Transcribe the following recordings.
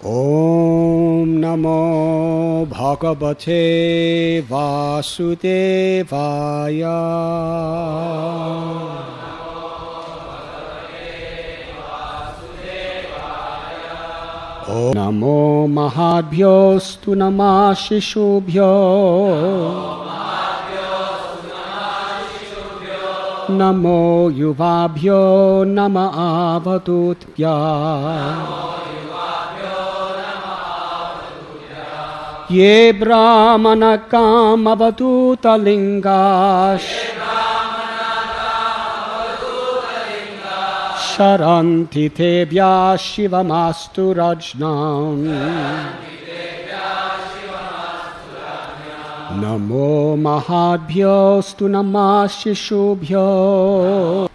Om Namo Bhagavate Vasudevaya. Om Namo Mahadbhyostu Namah Shishubhyo. Namo Yuvabhyo Nama Avadutya. Ye Brahmanakam Avadhuta Lingash Sharanti Tebhya Shivamastu Rajnam Namo Mahadbhyostu Namah Shishubhyo.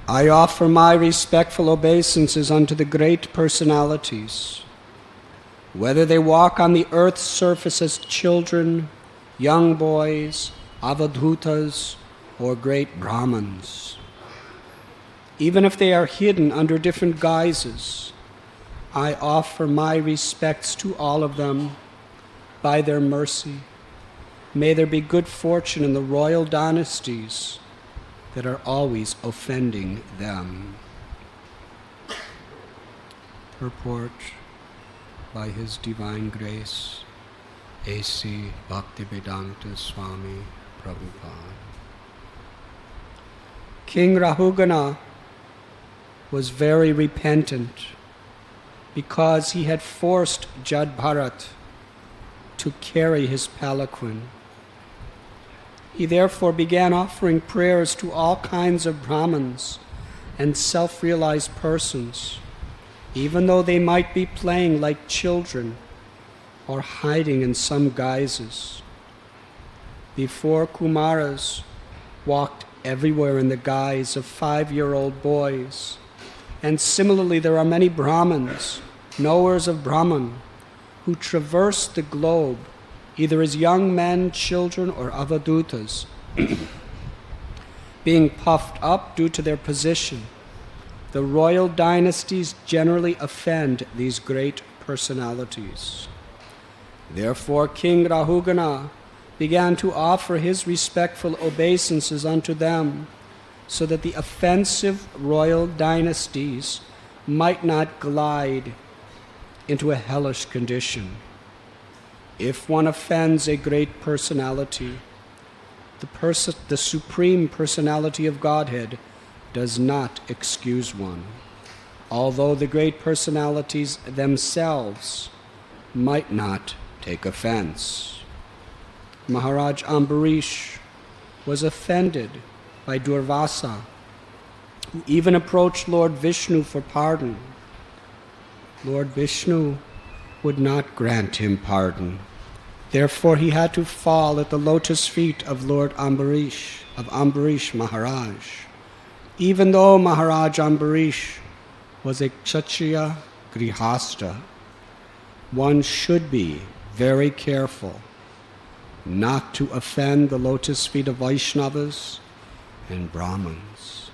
I offer my respectful obeisances unto the great personalities, whether they walk on the earth's surface as children, young boys, avadhutas, or great Brahmins. Even if they are hidden under different guises, I offer my respects to all of them by their mercy. May there be good fortune in the royal dynasties that are always offending them. Purport by His Divine Grace, A.C. Bhaktivedanta Swami Prabhupada. King Rahugana was very repentant because he had forced Jad Bharat to carry his palanquin. He therefore began offering prayers to all kinds of Brahmins and self-realized persons, even though they might be playing like children or hiding in some guises. Before Kumaras walked everywhere in the guise of 5-year-old boys, and similarly there are many Brahmins, knowers of Brahman, who traverse the globe either as young men, children, or avadhutas, being puffed up due to their position. The royal dynasties generally offend these great personalities. Therefore, King Rahugana began to offer his respectful obeisances unto them, so that the offensive royal dynasties might not glide into a hellish condition. If one offends a great personality, the supreme personality of Godhead does not excuse one, although the great personalities themselves might not take offense. Maharaj Ambarish was offended by Durvasa, who even approached Lord Vishnu for pardon. Lord Vishnu would not grant him pardon. Therefore he had to fall at the lotus feet of Lord Ambarish, of Ambarish Maharaj. Even though Maharaj Ambarish was a Kshatriya Grihastha, one should be very careful not to offend the lotus feet of Vaishnavas and Brahmins.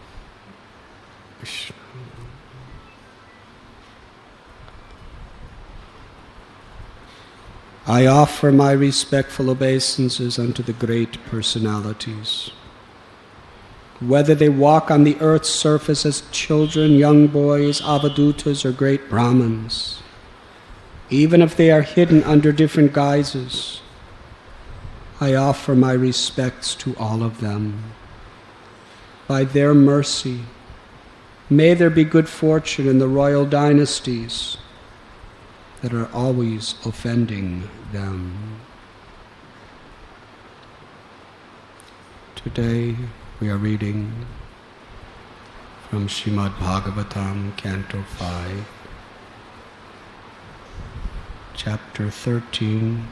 I offer my respectful obeisances unto the great personalities, whether they walk on the earth's surface as children, young boys, avadhutas, or great Brahmins, even if they are hidden under different guises. I offer my respects to all of them. By their mercy, may there be good fortune in the royal dynasties that are always offending them. Today we are reading from Srimad Bhagavatam, Canto 5, Chapter 13,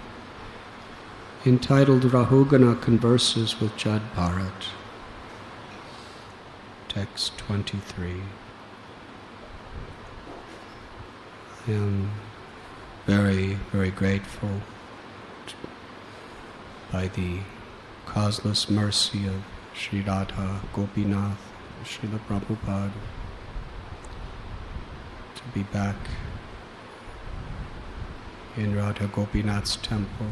entitled Rahugana Converses with Jad Bharat. Text 23. I am very, very grateful by the causeless mercy of Sri Radha Gopinath, Srila Prabhupada, be back in Radha Gopinath's temple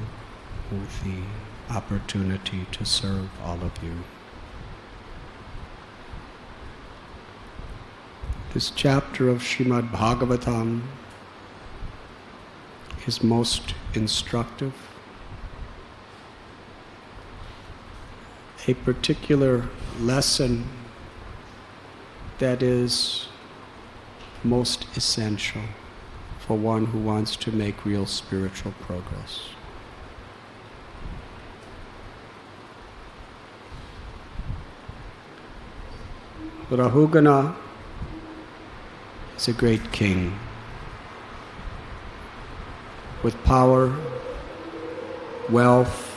with the opportunity to serve all of you. This chapter of Srimad Bhagavatam is most instructive. A particular lesson that is most essential for one who wants to make real spiritual progress. Rahugana is a great king with power, wealth,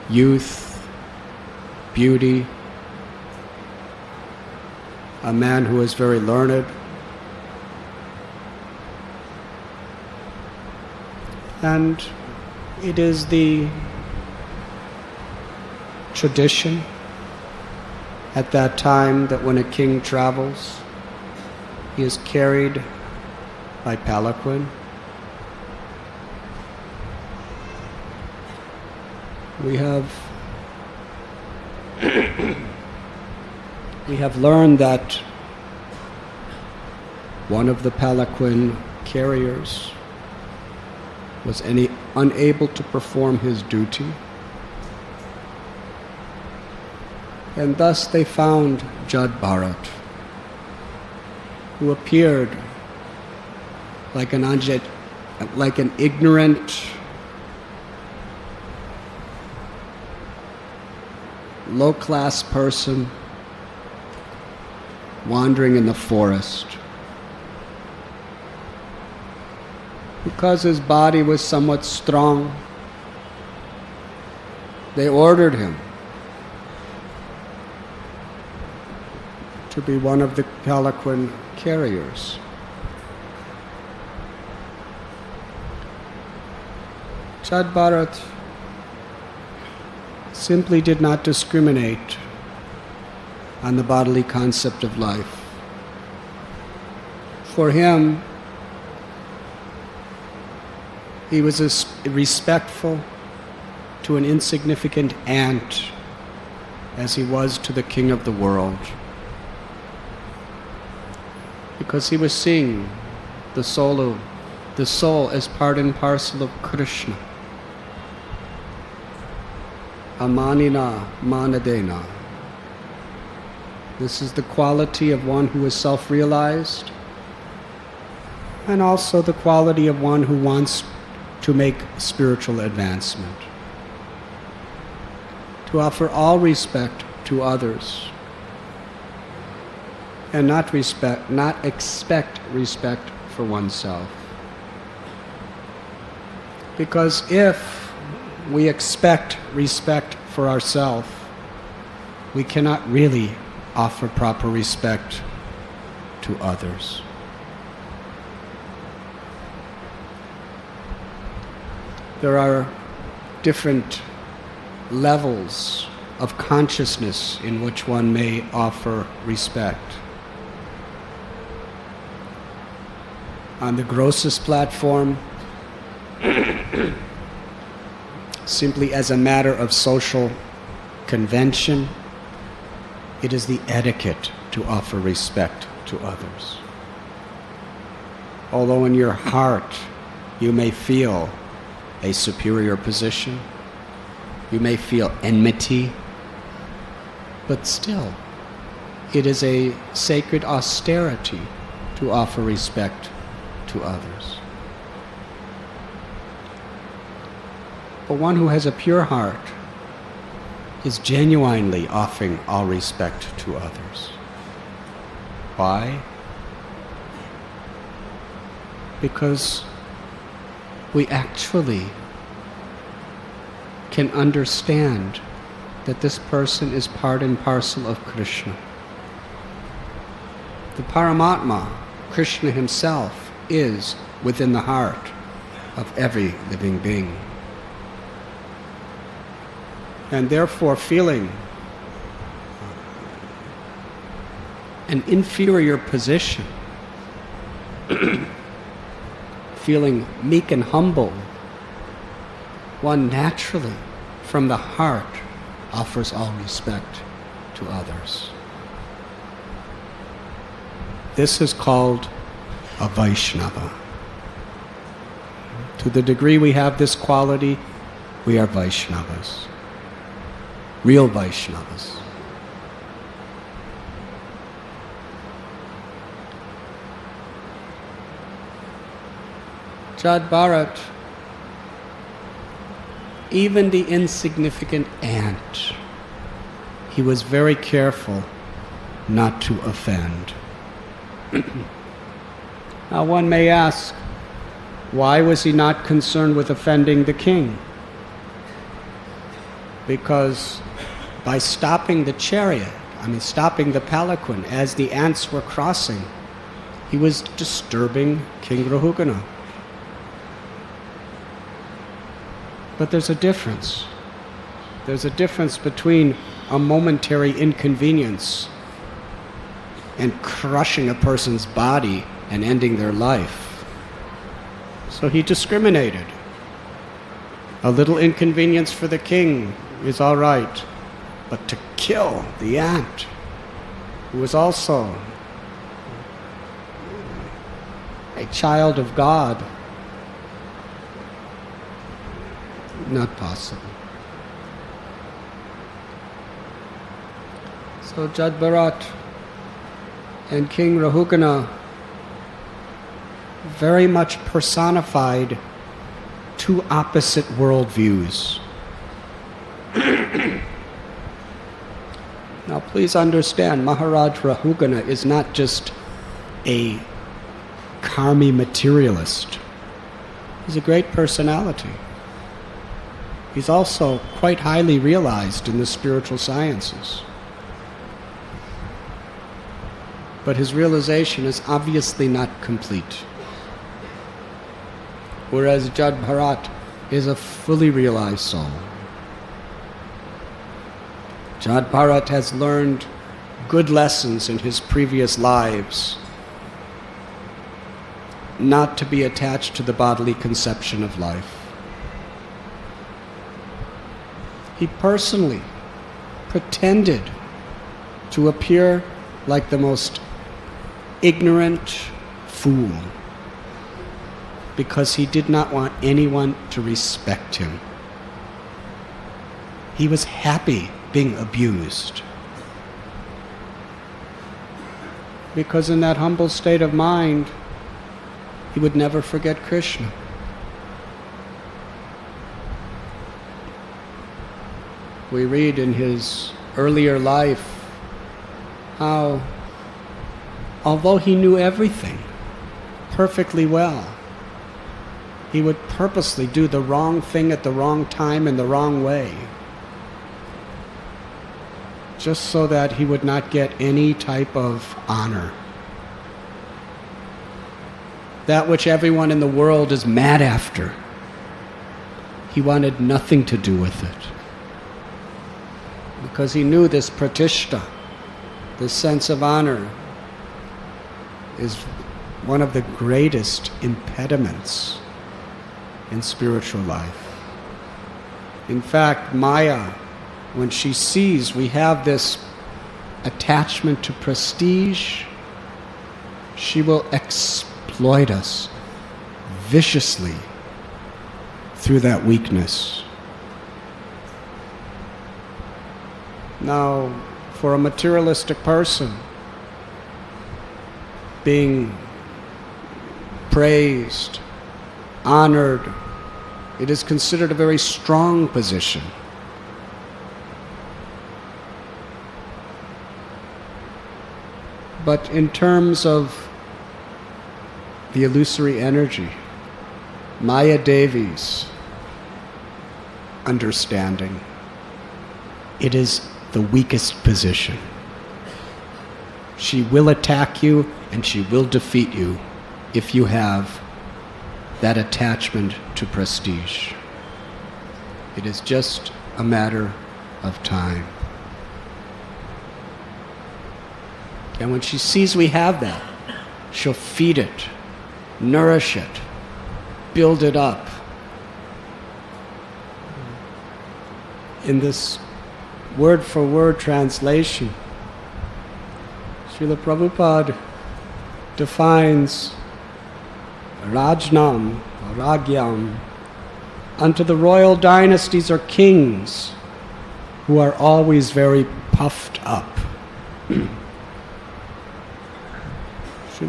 youth, beauty, a man who is very learned, and it is the tradition at that time that when a king travels, he is carried by palanquin. We have learned that one of the palanquin carriers was unable to perform his duty, and thus they found Jad Bharat, who appeared like an ignorant, low-class person wandering in the forest. Because his body was somewhat strong, they ordered him to be one of the palanquin carriers. Jad Bharat simply did not discriminate on the bodily concept of life. For him, he was as respectful to an insignificant ant as he was to the king of the world, because he was seeing the soul as part and parcel of Krishna. Amanina manadena. This is the quality of one who is self-realized, and also the quality of one who wants to make spiritual advancement. To offer all respect to others, and not expect respect for oneself. Because if we expect respect for ourselves, we cannot really offer proper respect to others. There are different levels of consciousness in which one may offer respect. On the grossest platform, simply as a matter of social convention, it is the etiquette to offer respect to others. Although in your heart you may feel a superior position, you may feel enmity, but still, it is a sacred austerity to offer respect to others. But one who has a pure heart is genuinely offering all respect to others. Why? Because we actually can understand that this person is part and parcel of Krishna. The Paramatma, Krishna himself, is within the heart of every living being. And therefore feeling an inferior position, feeling meek and humble, one naturally, from the heart, offers all respect to others. This is called a Vaishnava. To the degree we have this quality, we are Vaishnavas. Real Vaishnavas. Jad Bharat, even the insignificant ant, he was very careful not to offend. Now one may ask, why was he not concerned with offending the king? Because by stopping the chariot, stopping the palanquin as the ants were crossing, he was disturbing King Rahugana. But there's a difference. There's a difference between a momentary inconvenience and crushing a person's body and ending their life. So he discriminated. A little inconvenience for the king is all right, but to kill the ant, who was also a child of God, not possible. So Jad Bharat and King Rahugana very much personified two opposite worldviews. Now please understand, Maharaj Rahugana is not just a karmi materialist. He's a great personality. He's also quite highly realized in the spiritual sciences. But his realization is obviously not complete. Whereas Jad Bharat is a fully realized soul. Jad Bharat has learned good lessons in his previous lives, not to be attached to the bodily conception of life. He personally pretended to appear like the most ignorant fool because he did not want anyone to respect him. He was happy being abused. Because in that humble state of mind, he would never forget Krishna. We read in his earlier life how, although he knew everything perfectly well, he would purposely do the wrong thing at the wrong time in the wrong way, just so that he would not get any type of honor. That which everyone in the world is mad after, he wanted nothing to do with it. Because he knew this pratishta, this sense of honor, is one of the greatest impediments in spiritual life. In fact, Maya, when she sees we have this attachment to prestige, she will exploit us viciously through that weakness. Now, for a materialistic person, being praised, honored, it is considered a very strong position. But in terms of the illusory energy, Maya Devi's understanding, it is the weakest position. She will attack you and she will defeat you if you have that attachment to prestige. It is just a matter of time. And when she sees we have that, she'll feed it, nourish it, build it up. In this word-for-word translation, Srila Prabhupada defines Rajnam, Ragyam, unto the royal dynasties are kings who are always very puffed up. Srila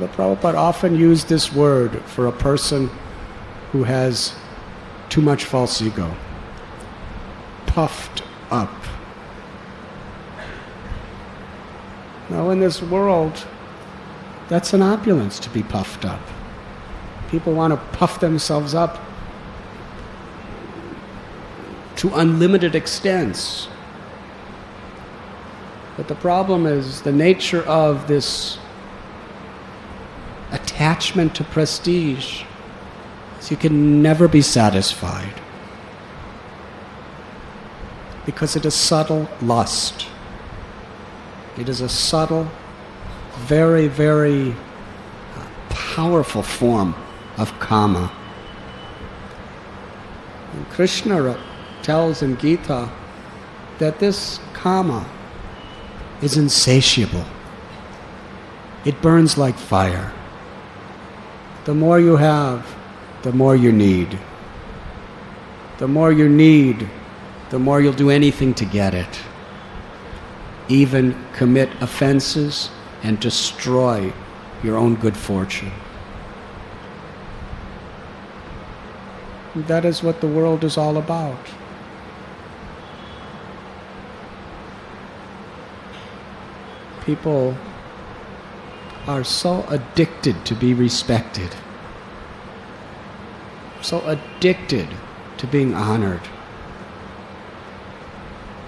Prabhupada often used this word for a person who has too much false ego. Puffed up. Now in this world, that's an opulence to be puffed up. People want to puff themselves up to unlimited extents. But the problem is the nature of this attachment to prestige is you can never be satisfied because it is subtle lust. It is a subtle, very, very powerful form of kama. And Krishna tells in Gita that this kama is insatiable. It burns like fire. The more you have, the more you need. The more you need, the more you'll do anything to get it. Even commit offenses and destroy your own good fortune. That is what the world is all about. People are so addicted to be respected, so addicted to being honored.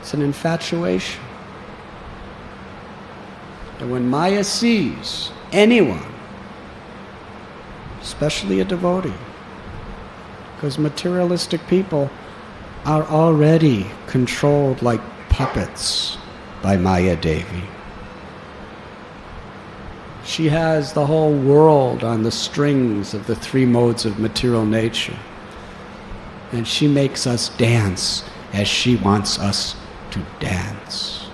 It's an infatuation. And when Maya sees anyone, especially a devotee, because materialistic people are already controlled like puppets by Maya Devi. She has the whole world on the strings of the three modes of material nature. And she makes us dance as she wants us to dance.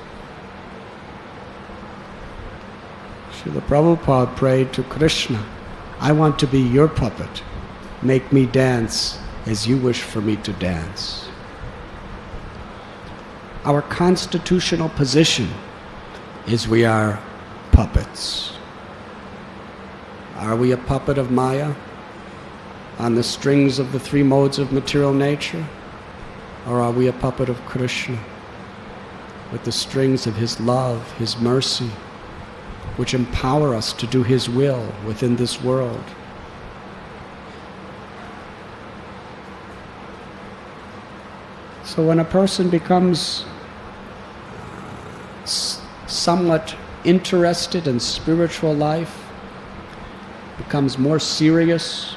Srila Prabhupada prayed to Krishna, I want to be your puppet. Make me dance as you wish for me to dance. Our constitutional position is we are puppets. Are we a puppet of Maya on the strings of the three modes of material nature? Or are we a puppet of Krishna with the strings of His love, His mercy, which empower us to do His will within this world? So when a person becomes somewhat interested in spiritual life, becomes more serious,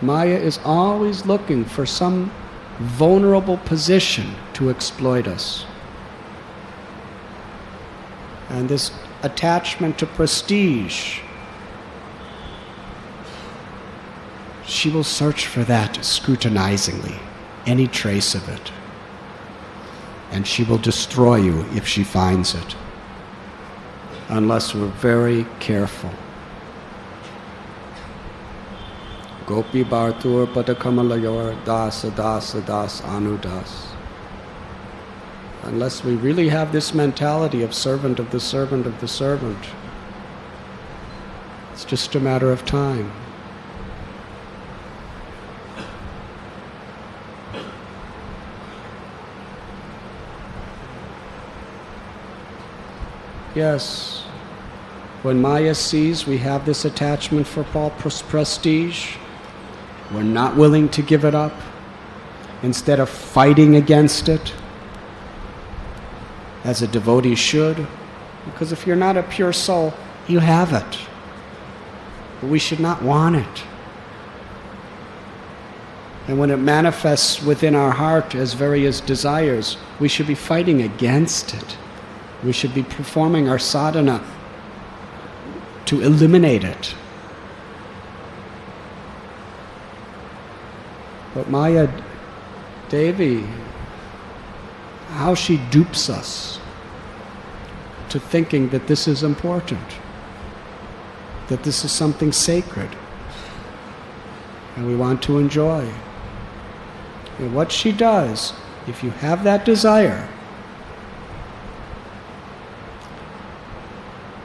Maya is always looking for some vulnerable position to exploit us. And this attachment to prestige, she will search for that scrutinizingly, any trace of it. And she will destroy you if she finds it, unless we're very careful. Gopi Bhartur Padakamalayur Das Das Das Anudas. Unless we really have this mentality of servant of the servant of the servant, it's just a matter of time. Yes, when Maya sees we have this attachment for prestige, we're not willing to give it up. Instead of fighting against it, as a devotee should, because if you're not a pure soul, you have it. But we should not want it. And when it manifests within our heart as various desires, we should be fighting against it. We should be performing our sadhana to eliminate it. But Maya Devi, how she dupes us to thinking that this is important, that this is something sacred, and we want to enjoy. And what she does, if you have that desire,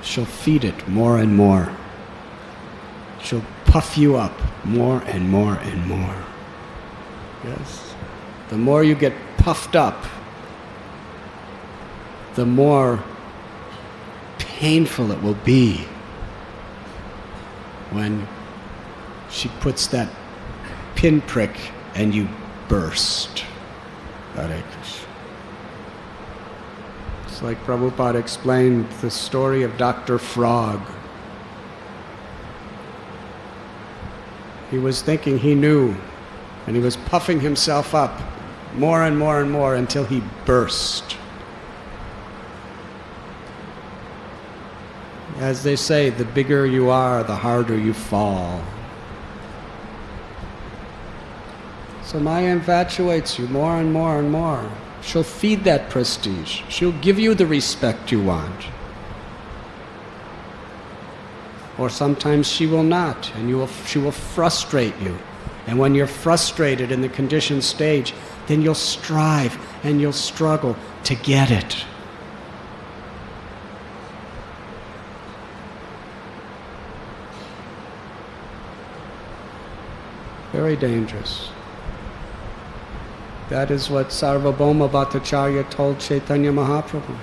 she'll feed it more and more. She'll puff you up more and more and more. Yes. The more you get puffed up, the more painful it will be when she puts that pinprick and you burst. Hare Krishna. It's like Prabhupada explained the story of Dr. Frog. He was thinking he knew, and he was puffing himself up more and more and more until he burst. As they say, the bigger you are, the harder you fall. So Maya infatuates you more and more and more. She'll feed that prestige. She'll give you the respect you want. Or sometimes she will not, and she will frustrate you. And when you're frustrated in the conditioned stage, then you'll strive and you'll struggle to get it. Very dangerous. That is what Sarvabhauma Bhattacharya told Chaitanya Mahaprabhu,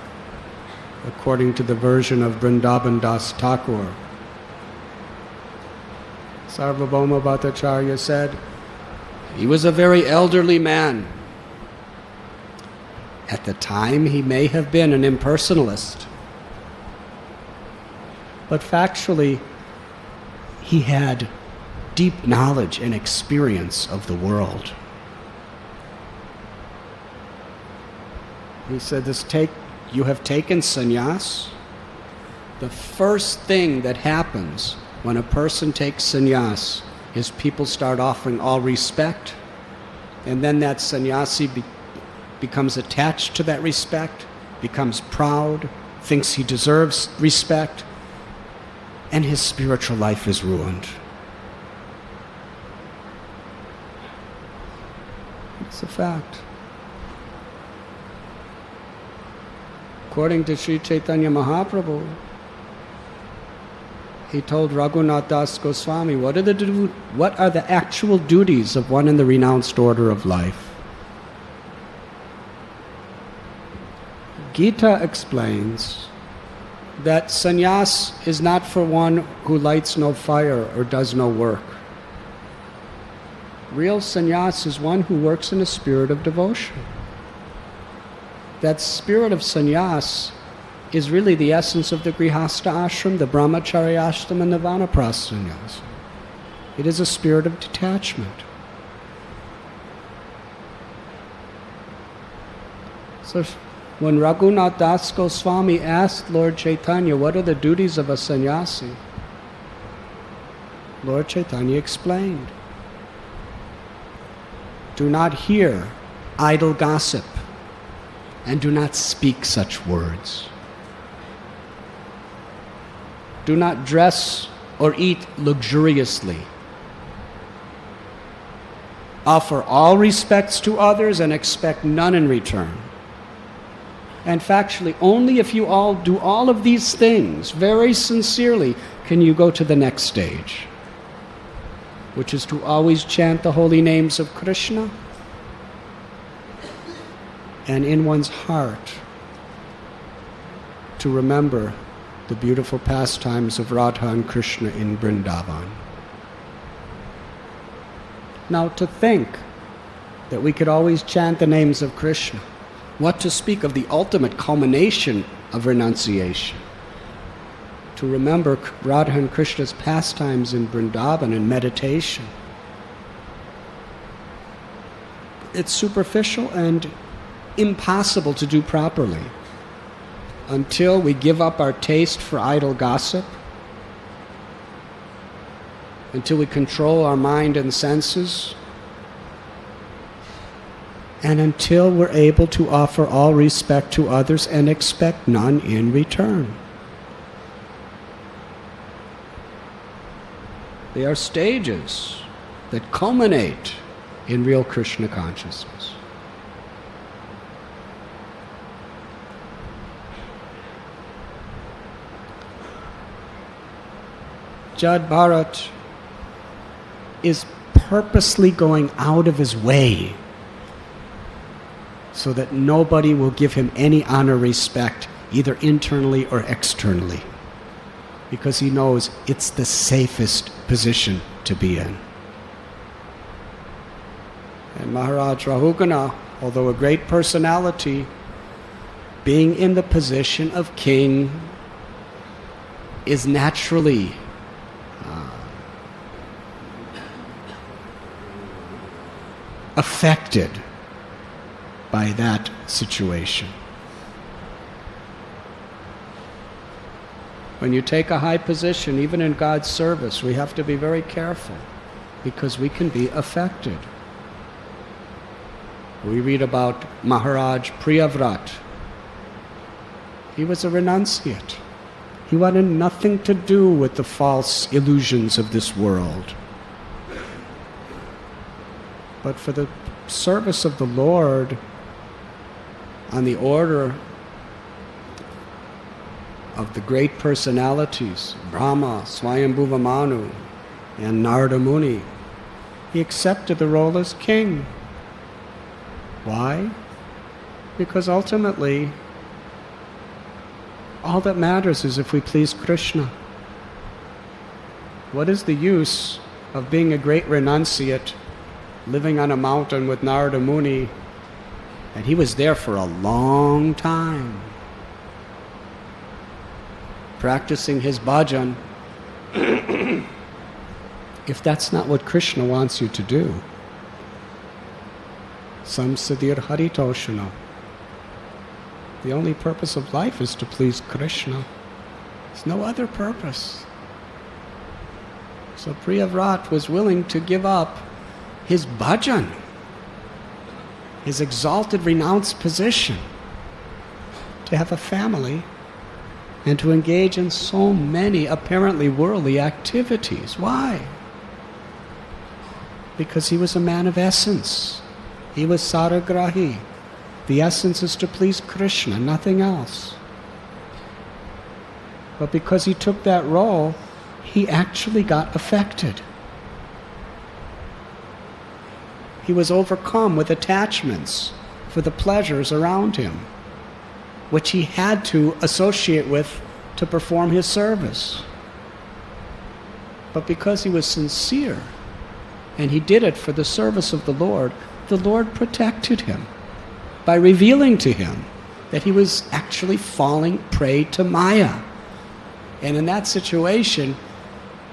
according to the version of Vrindavan Das Thakur. Sarvabhauma Bhattacharya said, he was a very elderly man. At the time, he may have been an impersonalist. But factually, he had deep knowledge and experience of the world. He said, you have taken sannyas. The first thing that happens when a person takes sannyas is people start offering all respect, and then that sannyasi becomes attached to that respect, becomes proud, thinks he deserves respect, and his spiritual life is ruined. It's a fact. According to Sri Chaitanya Mahaprabhu, he told Radhanath Das Goswami, what are the actual duties of one in the renounced order of life? Gita explains that sannyas is not for one who lights no fire or does no work. Real sannyas is one who works in a spirit of devotion. That spirit of sannyas is really the essence of the grihastha ashram, the brahmacharya ashram, and the vanaprastha sannyas. It is a spirit of detachment. So when Radhanath Das Goswami asked Lord Chaitanya, what are the duties of a sannyasi? Lord Chaitanya explained, do not hear idle gossip, and do not speak such words. Do not dress or eat luxuriously. Offer all respects to others and expect none in return. And factually, only if you all do all of these things very sincerely can you go to the next stage, which is to always chant the holy names of Krishna, and in one's heart to remember the beautiful pastimes of Radha and Krishna in Vrindavan. Now, to think that we could always chant the names of Krishna, what to speak of the ultimate culmination of renunciation? To remember Radha and Krishna's pastimes in Vrindavan and meditation. It's superficial and impossible to do properly. until we give up our taste for idle gossip, until we control our mind and senses, and until we're able to offer all respect to others and expect none in return. They are stages that culminate in real Krishna consciousness. Jad Bharat is purposely going out of his way so that nobody will give him any honor, respect, either internally or externally, because he knows it's the safest position to be in. And Maharaj Rahugana, although a great personality, being in the position of king, is naturally affected by that situation. When you take a high position, even in God's service, we have to be very careful because we can be affected. We read about Maharaj Priyavrat. He was a renunciate. He wanted nothing to do with the false illusions of this world. But for the service of the Lord, on the order of the great personalities, Brahma, Swayambhuva Manu, and Narada Muni, he accepted the role as king. Why? Because ultimately, all that matters is if we please Krishna. What is the use of being a great renunciate, living on a mountain with Narada Muni, and he was there for a long time, practicing his bhajan, if that's not what Krishna wants you to do? Samsadir Haritoshana. The only purpose of life is to please Krishna. There's no other purpose. So Priyavrat was willing to give up his bhajan, his exalted, renounced position, to have a family and to engage in so many apparently worldly activities. Why? Because he was a man of essence. He was saragrahi. The essence is to please Krishna, nothing else. But because he took that role, he actually got affected. He was overcome with attachments for the pleasures around him, which he had to associate with to perform his service. But because he was sincere, and he did it for the service of the Lord protected him by revealing to him that he was actually falling prey to Maya. And in that situation,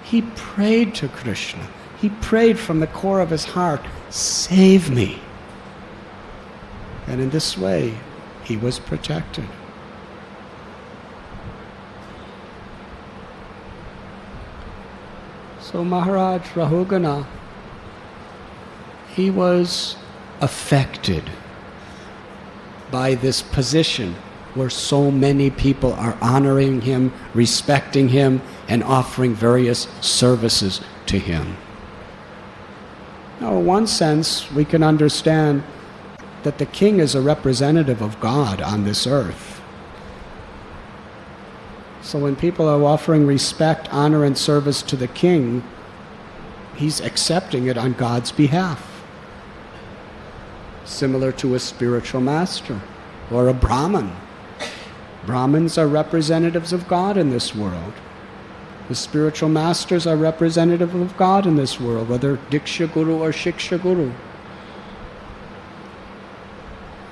he prayed to Krishna. He prayed from the core of his heart, "Save me." And in this way, he was protected. So Maharaj Rahugana, he was affected by this position where so many people are honoring him, respecting him, and offering various services to him. Now, in one sense, we can understand that the king is a representative of God on this earth. So when people are offering respect, honor, and service to the king, he's accepting it on God's behalf. Similar to a spiritual master or a Brahmin. Brahmins are representatives of God in this world. The spiritual masters are representative of God in this world, whether Diksha Guru or Shiksha Guru.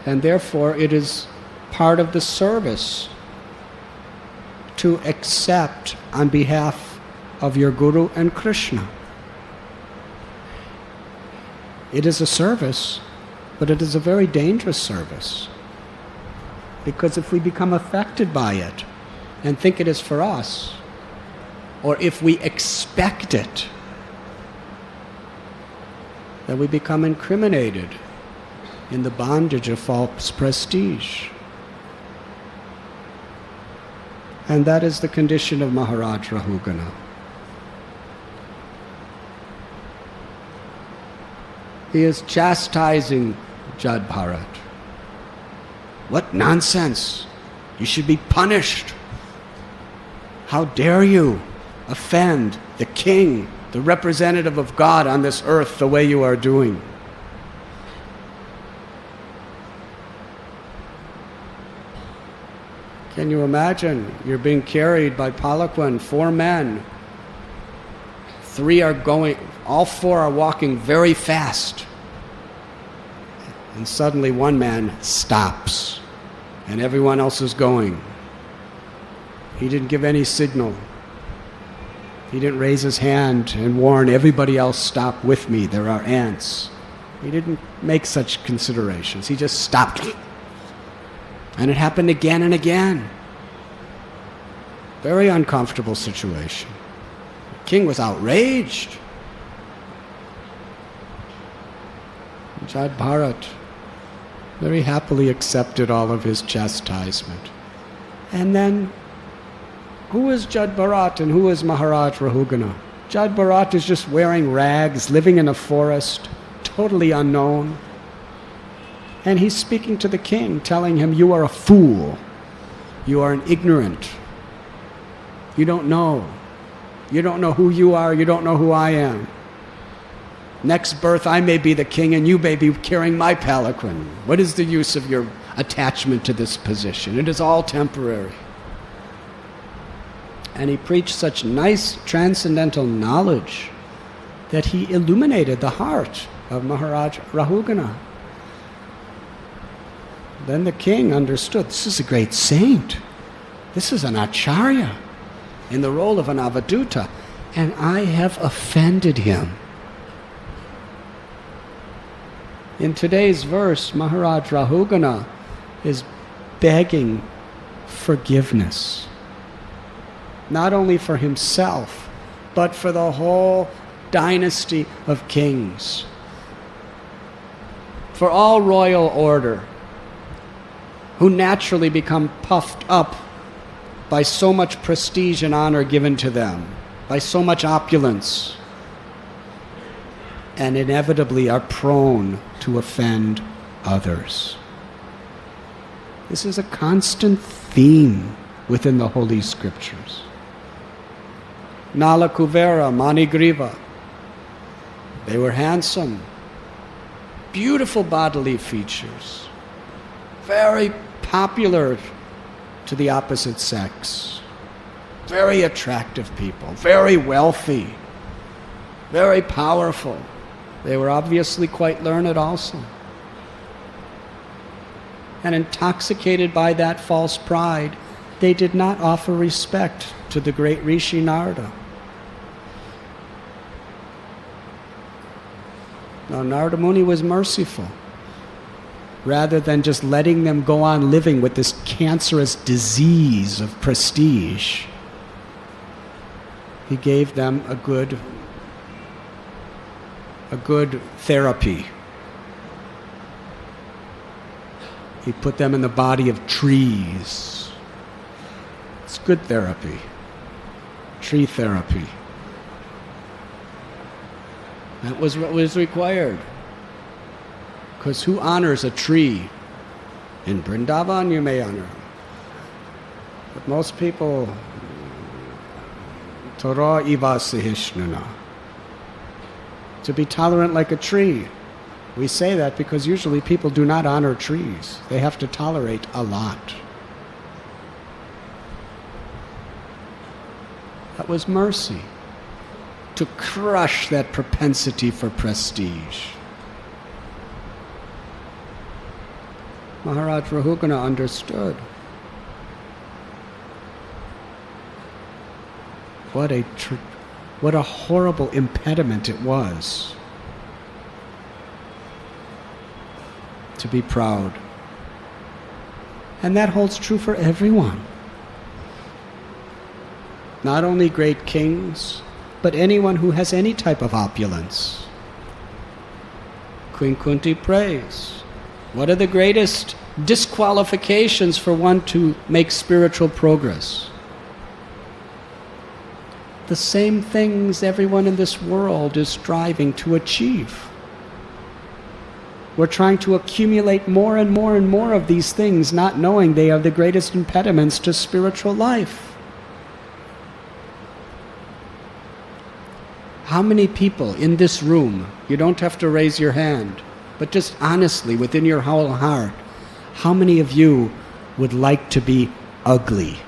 And therefore it is part of the service to accept on behalf of your Guru and Krishna. It is a service, but it is a very dangerous service. Because if we become affected by it and think it is for us, or if we expect it, then we become incriminated in the bondage of false prestige. And that is the condition of Maharaj Rahugana. He is chastising Jad Bharat. What nonsense! You should be punished. How dare you offend the king, the representative of God on this earth, the way you are doing? Can you imagine? You're being carried by palanquin, 4 men. 3 are going, all 4 are walking very fast. And suddenly one man stops, and everyone else is going. He didn't give any signal. He didn't raise his hand and warn everybody else, stop with me, there are ants. He didn't make such considerations. He just stopped. And it happened again and again. Very uncomfortable situation. The king was outraged. Jad Bharat very happily accepted all of his chastisement. And then, who is Jad Bharat and who is Maharaj Rahugana? Jad Bharat is just wearing rags, living in a forest, totally unknown. And he's speaking to the king, telling him, you are a fool. You are an ignorant. You don't know. You don't know who you are. You don't know who I am. Next birth, I may be the king and you may be carrying my palanquin. What is the use of your attachment to this position? It is all temporary. And he preached such nice transcendental knowledge that he illuminated the heart of Maharaj Rahugana. Then the king understood, this is a great saint. This is an acharya in the role of an avaduta, and I have offended him. In today's verse, Maharaj Rahugana is begging forgiveness, not only for himself, but for the whole dynasty of kings, for all royal order, who naturally become puffed up by so much prestige and honor given to them, by so much opulence, and inevitably are prone to offend others. This is a constant theme within the Holy Scriptures. Nala Kuvera, Manigriva, they were handsome, beautiful bodily features, very popular to the opposite sex, very attractive people, very wealthy, very powerful. They were obviously quite learned also. And intoxicated by that false pride, they did not offer respect to the great Rishi Narada. Now, Narada Muni was merciful. Rather than just letting them go on living with this cancerous disease of prestige, he gave them a good therapy. He put them in the body of trees. It's good therapy. Tree therapy. That was what was required. Because who honors a tree? In Vrindavan you may honor. But most people, Torah iva sahishnana, to be tolerant like a tree. We say that because usually people do not honor trees. They have to tolerate a lot. That was mercy, to crush that propensity for prestige. Maharaj Rahugana understood. What a horrible impediment it was to be proud. And that holds true for everyone. Not only great kings, but anyone who has any type of opulence. Queen Kunti prays, what are the greatest disqualifications for one to make spiritual progress? The same things everyone in this world is striving to achieve. We're trying to accumulate more and more and more of these things, not knowing they are the greatest impediments to spiritual life. How many people in this room, you don't have to raise your hand, but just honestly, within your whole heart, how many of you would like to be ugly?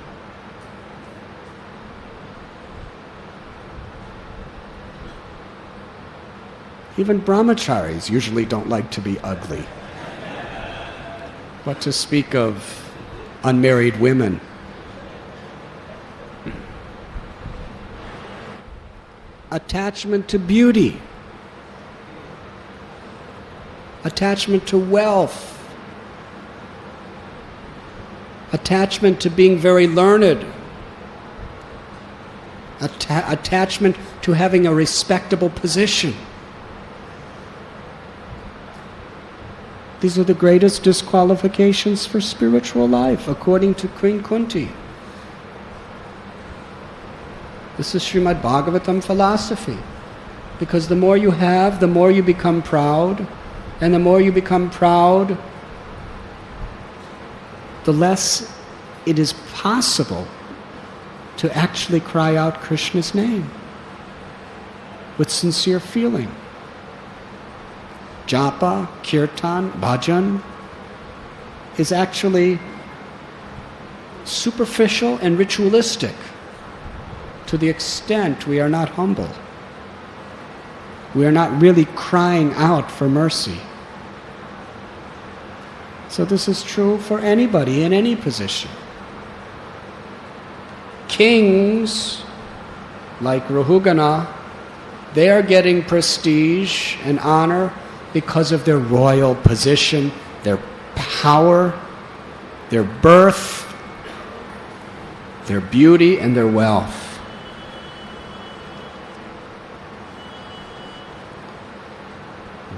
Even brahmacharis usually don't like to be ugly. What to speak of unmarried women? Attachment to beauty, attachment to wealth, attachment to being very learned, attachment to having a respectable position. These are the greatest disqualifications for spiritual life, according to Queen Kunti. This is Srimad Bhagavatam philosophy. Because the more you have, the more you become proud. And the more you become proud, the less it is possible to actually cry out Krishna's name with sincere feeling. Japa, kirtan, bhajan is actually superficial and ritualistic to the extent we are not humble. We are not really crying out for mercy. So this is true for anybody in any position. Kings, like Rahugana, they are getting prestige and honor because of their royal position, their power, their birth, their beauty, and their wealth.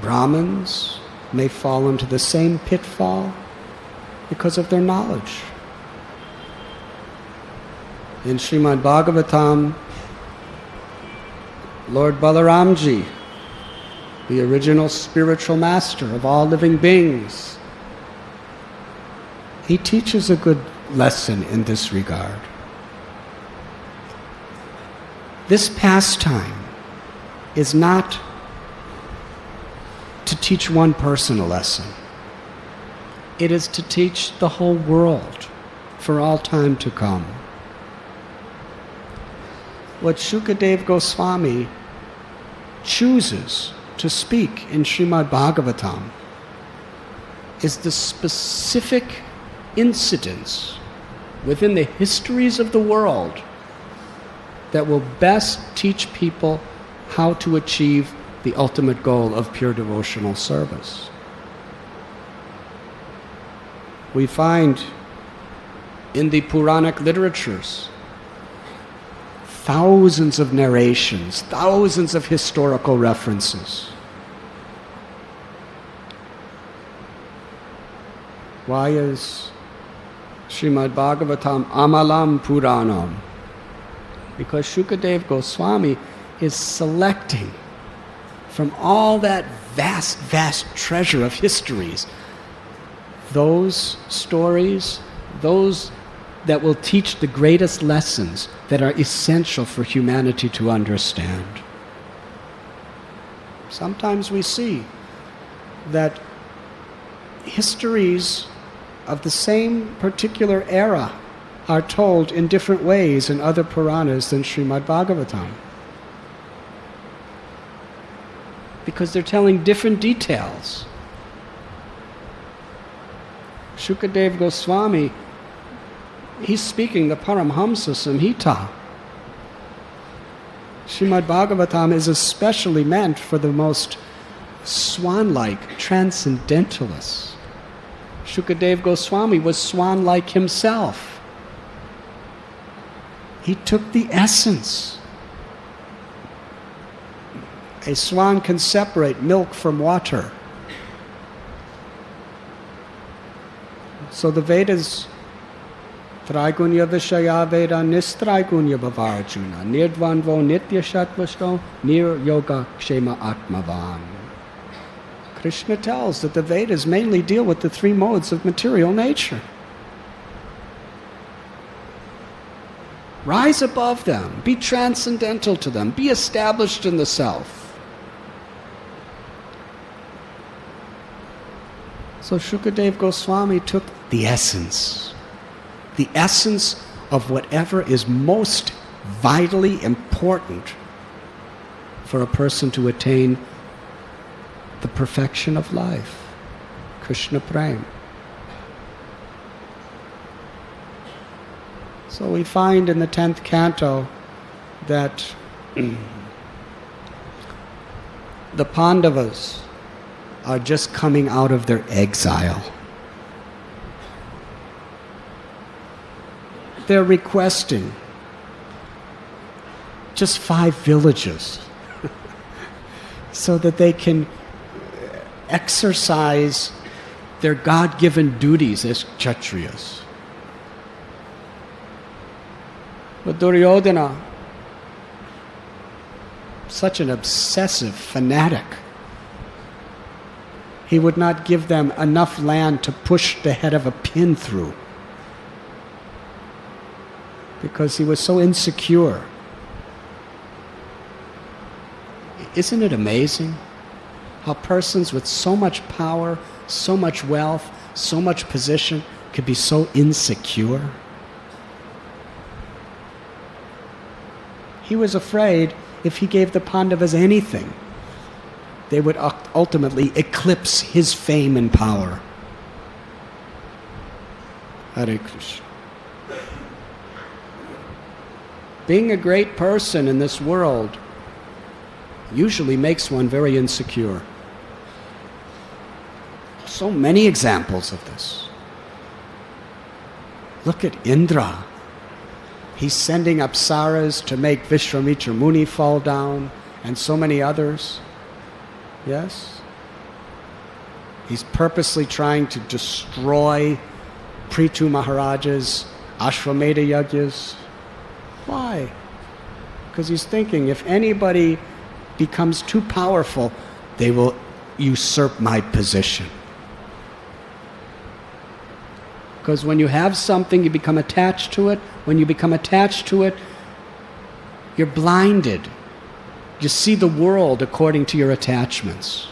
Brahmins may fall into the same pitfall because of their knowledge. In Srimad Bhagavatam, Lord Balaramji, the original spiritual master of all living beings, he teaches a good lesson in this regard. This pastime is not to teach one person a lesson. It is to teach the whole world for all time to come. What Shukadeva Goswami chooses to speak in Srimad Bhagavatam is the specific incidents within the histories of the world that will best teach people how to achieve the ultimate goal of pure devotional service. We find in the Puranic literatures thousands of narrations, thousands of historical references. Why is Srimad Bhagavatam Amalam Puranam? Because Shukadeva Goswami is selecting from all that vast, vast treasure of histories those stories, those that will teach the greatest lessons that are essential for humanity to understand. Sometimes we see that histories of the same particular era are told in different ways in other Puranas than Srimad Bhagavatam, because they're telling different details. Shukadeva Goswami, he's speaking the Paramhamsa Samhita. Srimad Bhagavatam is especially meant for the most swan-like transcendentalists. Shukadeva Goswami was swan-like himself. He took the essence. A swan can separate milk from water. So the Vedas, Traigunya Vishaya Veda Nistraigunya Bhavarjuna Nirdvanvo Nitya Shatvasto Nir Yoga Kshema Atmavan. Krishna tells that the Vedas mainly deal with the three modes of material nature. Rise above them, be transcendental to them, be established in the self. So Shukadeva Goswami took the essence of whatever is most vitally important for a person to attain the perfection of life, Krishna Prem. So we find in the 10th canto that the Pandavas are just coming out of their exile. They're requesting just 5 villages so that they can exercise their God-given duties as Kshatriyas. But Duryodhana, such an obsessive fanatic, he would not give them enough land to push the head of a pin through because he was so insecure. Isn't it amazing how persons with so much power, so much wealth, so much position could be so insecure? He was afraid if he gave the Pandavas anything, they would ultimately eclipse his fame and power. Hare Krishna. Being a great person in this world usually makes one very insecure. So many examples of this. Look at Indra. He's sending apsaras to make Vishwamitra Muni fall down, and so many others. Yes? He's purposely trying to destroy Prithu Maharaja's Ashwamedha Yagyas. Why? Because he's thinking if anybody becomes too powerful, they will usurp my position. Because when you have something, you become attached to it. When you become attached to it, you're blinded. You see the world according to your attachments.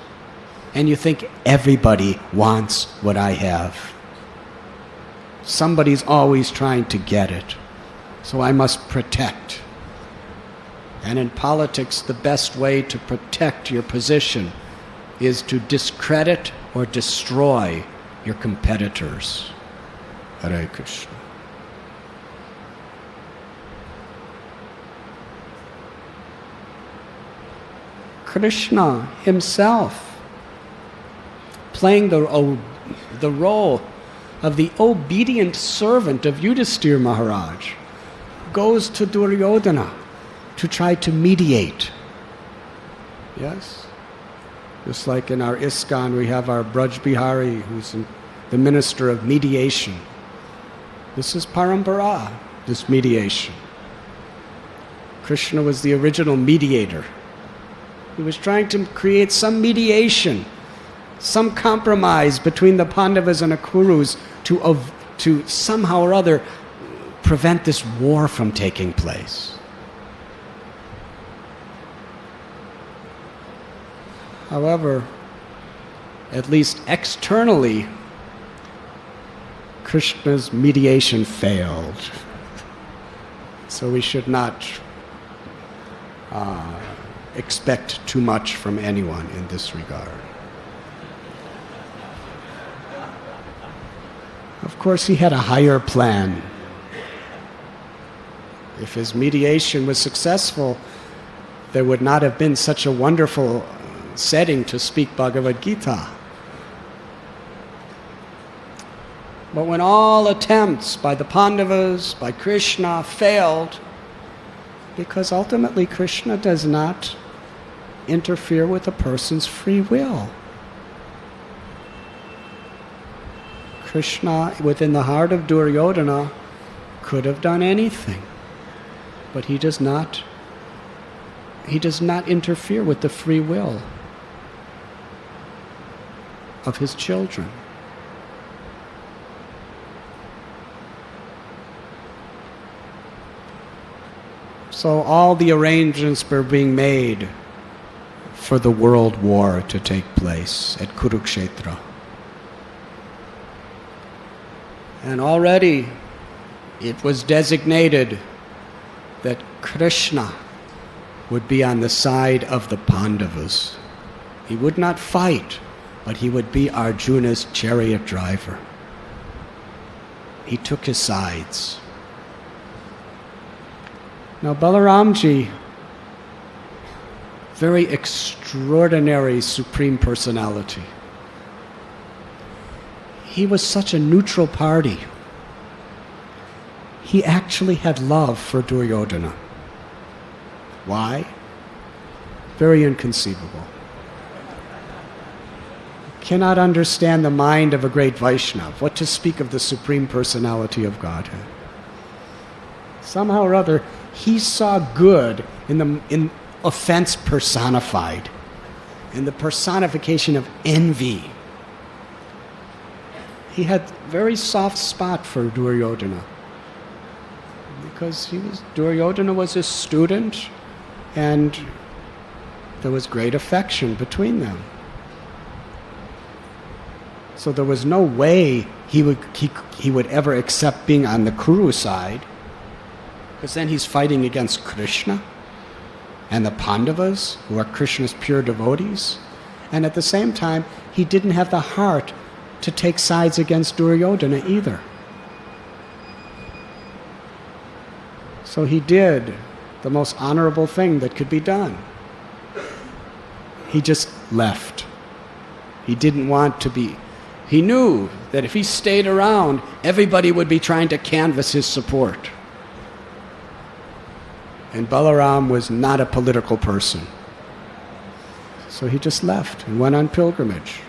And you think everybody wants what I have. Somebody's always trying to get it. So I must protect. And in politics, the best way to protect your position is to discredit or destroy your competitors. Hare Krishna. Krishna himself, playing the role of the obedient servant of Yudhisthira Maharaj, goes to Duryodhana to try to mediate. Yes? Just like in our ISKCON, we have our Braj Bihari, who's the minister of mediation. This is parampara, this mediation. Krishna was the original mediator. He was trying to create some mediation, some compromise between the Pandavas and the Kurus to somehow or other prevent this war from taking place. However, at least externally, Krishna's mediation failed. So we should not expect too much from anyone in this regard. Of course, he had a higher plan. If his mediation was successful, there would not have been such a wonderful setting to speak Bhagavad Gita. But when all attempts by the Pandavas, by Krishna, failed, because ultimately Krishna does not interfere with a person's free will. Krishna, within the heart of Duryodhana, could have done anything, but he does not interfere with the free will of his children. So all the arrangements were being made for the world war to take place at Kurukshetra. And already it was designated that Krishna would be on the side of the Pandavas. He would not fight, but he would be Arjuna's chariot driver. He took his sides. Now Balaramji, very extraordinary Supreme Personality. He was such a neutral party. He actually had love for Duryodhana. Why? Very inconceivable. Cannot understand the mind of a great Vaishnava, what to speak of the Supreme Personality of Godhead. Somehow or other, he saw good in offense personified, in the personification of envy. He had very soft spot for Duryodhana, because Duryodhana was his student, and there was great affection between them. So there was no way he would ever accept being on the Kuru side, because then he's fighting against Krishna and the Pandavas, who are Krishna's pure devotees. And at the same time, he didn't have the heart to take sides against Duryodhana either. So he did the most honorable thing that could be done. He just left. He didn't want to be... He knew that if he stayed around, everybody would be trying to canvass his support. And Balaram was not a political person. So he just left and went on pilgrimage.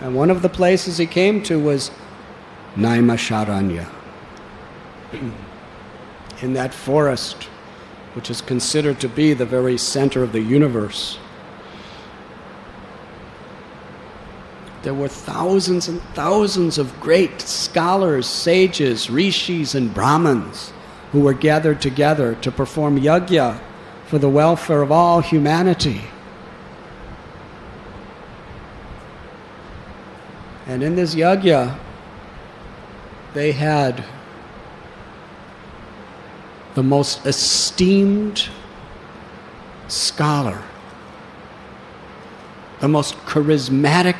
And one of the places he came to was Naimisharanya. In that forest, which is considered to be the very center of the universe, there were thousands and thousands of great scholars, sages, rishis, and brahmins who were gathered together to perform yajna for the welfare of all humanity. And in this yajna, they had the most esteemed scholar, the most charismatic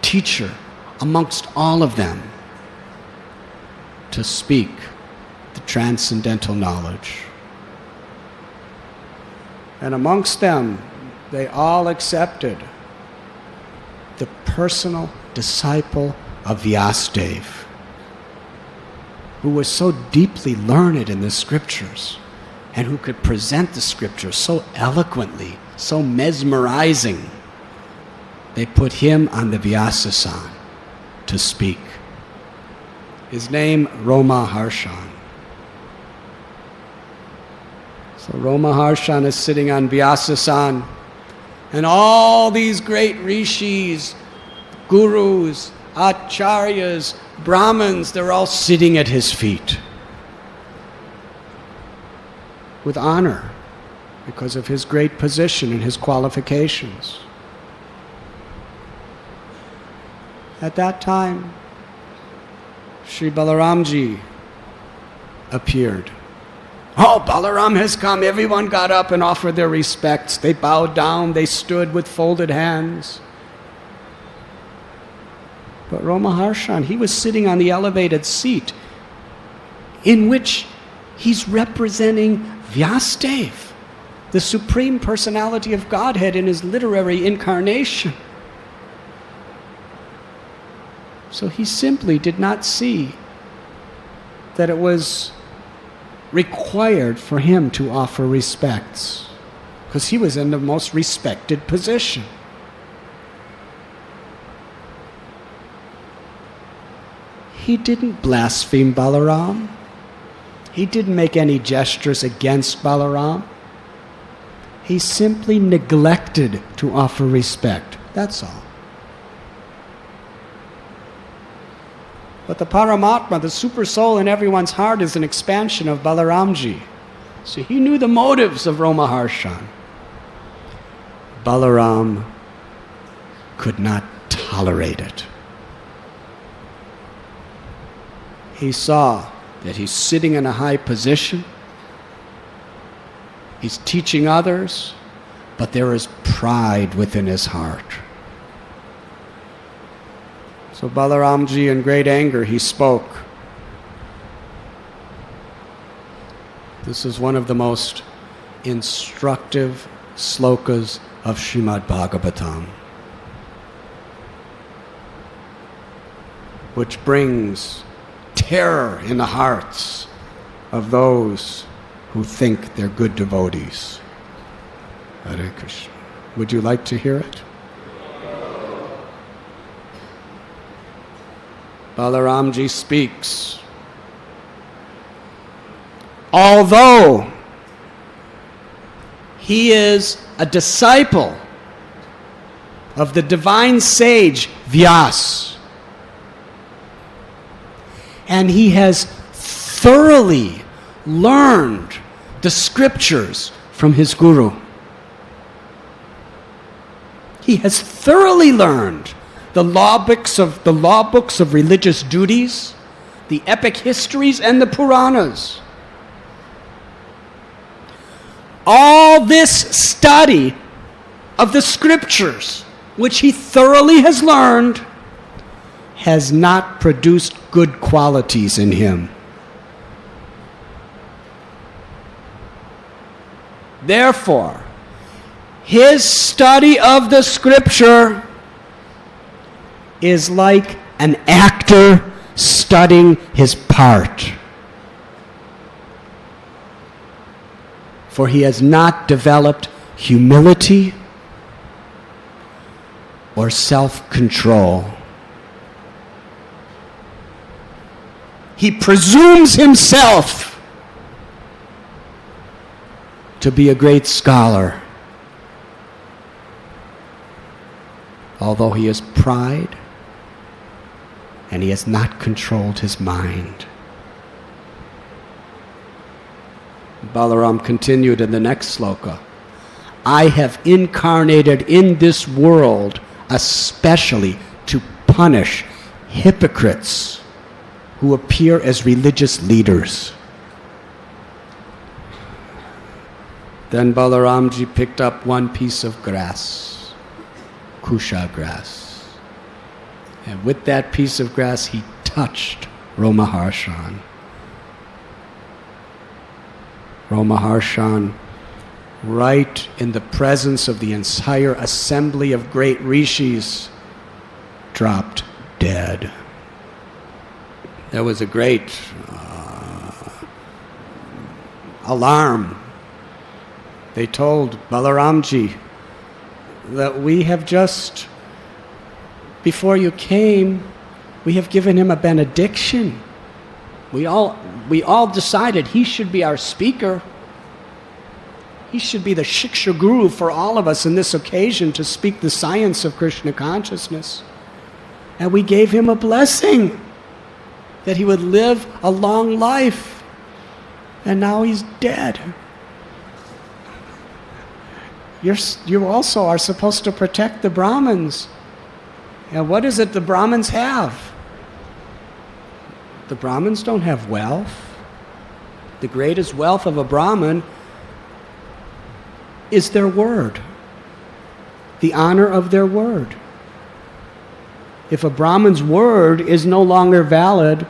teacher amongst all of them to speak the transcendental knowledge. And amongst them, they all accepted the personal disciple of Vyasadeva, who was so deeply learned in the scriptures and who could present the scriptures so eloquently, so mesmerizing. They put him on the Vyasasan to speak. His name, Romaharshan. So Romaharshan is sitting on Vyasasan, and all these great rishis, gurus, acharyas, brahmins, they're all sitting at his feet with honor because of his great position and his qualifications. At that time, Sri Balaramji appeared. Oh, Balaram has come. Everyone got up and offered their respects. They bowed down, they stood with folded hands. But Romaharshan, he was sitting on the elevated seat in which he's representing Vyasadeva, the Supreme Personality of Godhead in his literary incarnation. So he simply did not see that it was required for him to offer respects, because he was in the most respected position. He didn't blaspheme Balaram. He didn't make any gestures against Balaram. He simply neglected to offer respect. That's all. But the Paramatma, the super soul in everyone's heart, is an expansion of Balaramji. So he knew the motives of Romaharshan. Balaram could not tolerate it. He saw that he's sitting in a high position, he's teaching others, but there is pride within his heart. So Balaramji, in great anger, he spoke. This is one of the most instructive slokas of Srimad Bhagavatam, which brings terror in the hearts of those who think they're good devotees. Hare Krishna. Would you like to hear it? Balaramji speaks. Although he is a disciple of the divine sage Vyas, and he has thoroughly learned the scriptures from his guru. He has thoroughly learned the law books of religious duties, the epic histories, and the Puranas. All this study of the scriptures, which he thoroughly has learned, has not produced good qualities in him. Therefore, his study of the scripture is like an actor studying his part. For he has not developed humility or self-control. He presumes himself to be a great scholar, although he has pride and he has not controlled his mind. Balaram continued in the next sloka. I have incarnated in this world especially to punish hypocrites who appear as religious leaders. Then Balaramji picked up one piece of grass, kusha grass. And with that piece of grass, he touched Romaharshan. Romaharshan, right in the presence of the entire assembly of great rishis, dropped dead. There was a great alarm. They told Balaramji that we have just, before you came, we have given him a benediction. We all decided he should be our speaker. He should be the Shiksha Guru for all of us in this occasion to speak the science of Krishna consciousness. And we gave him a blessing that he would live a long life. And now he's dead. You also are supposed to protect the Brahmins. And what is it the Brahmins have? The Brahmins don't have wealth. The greatest wealth of a Brahmin is their word, the honor of their word. If a Brahmin's word is no longer valid,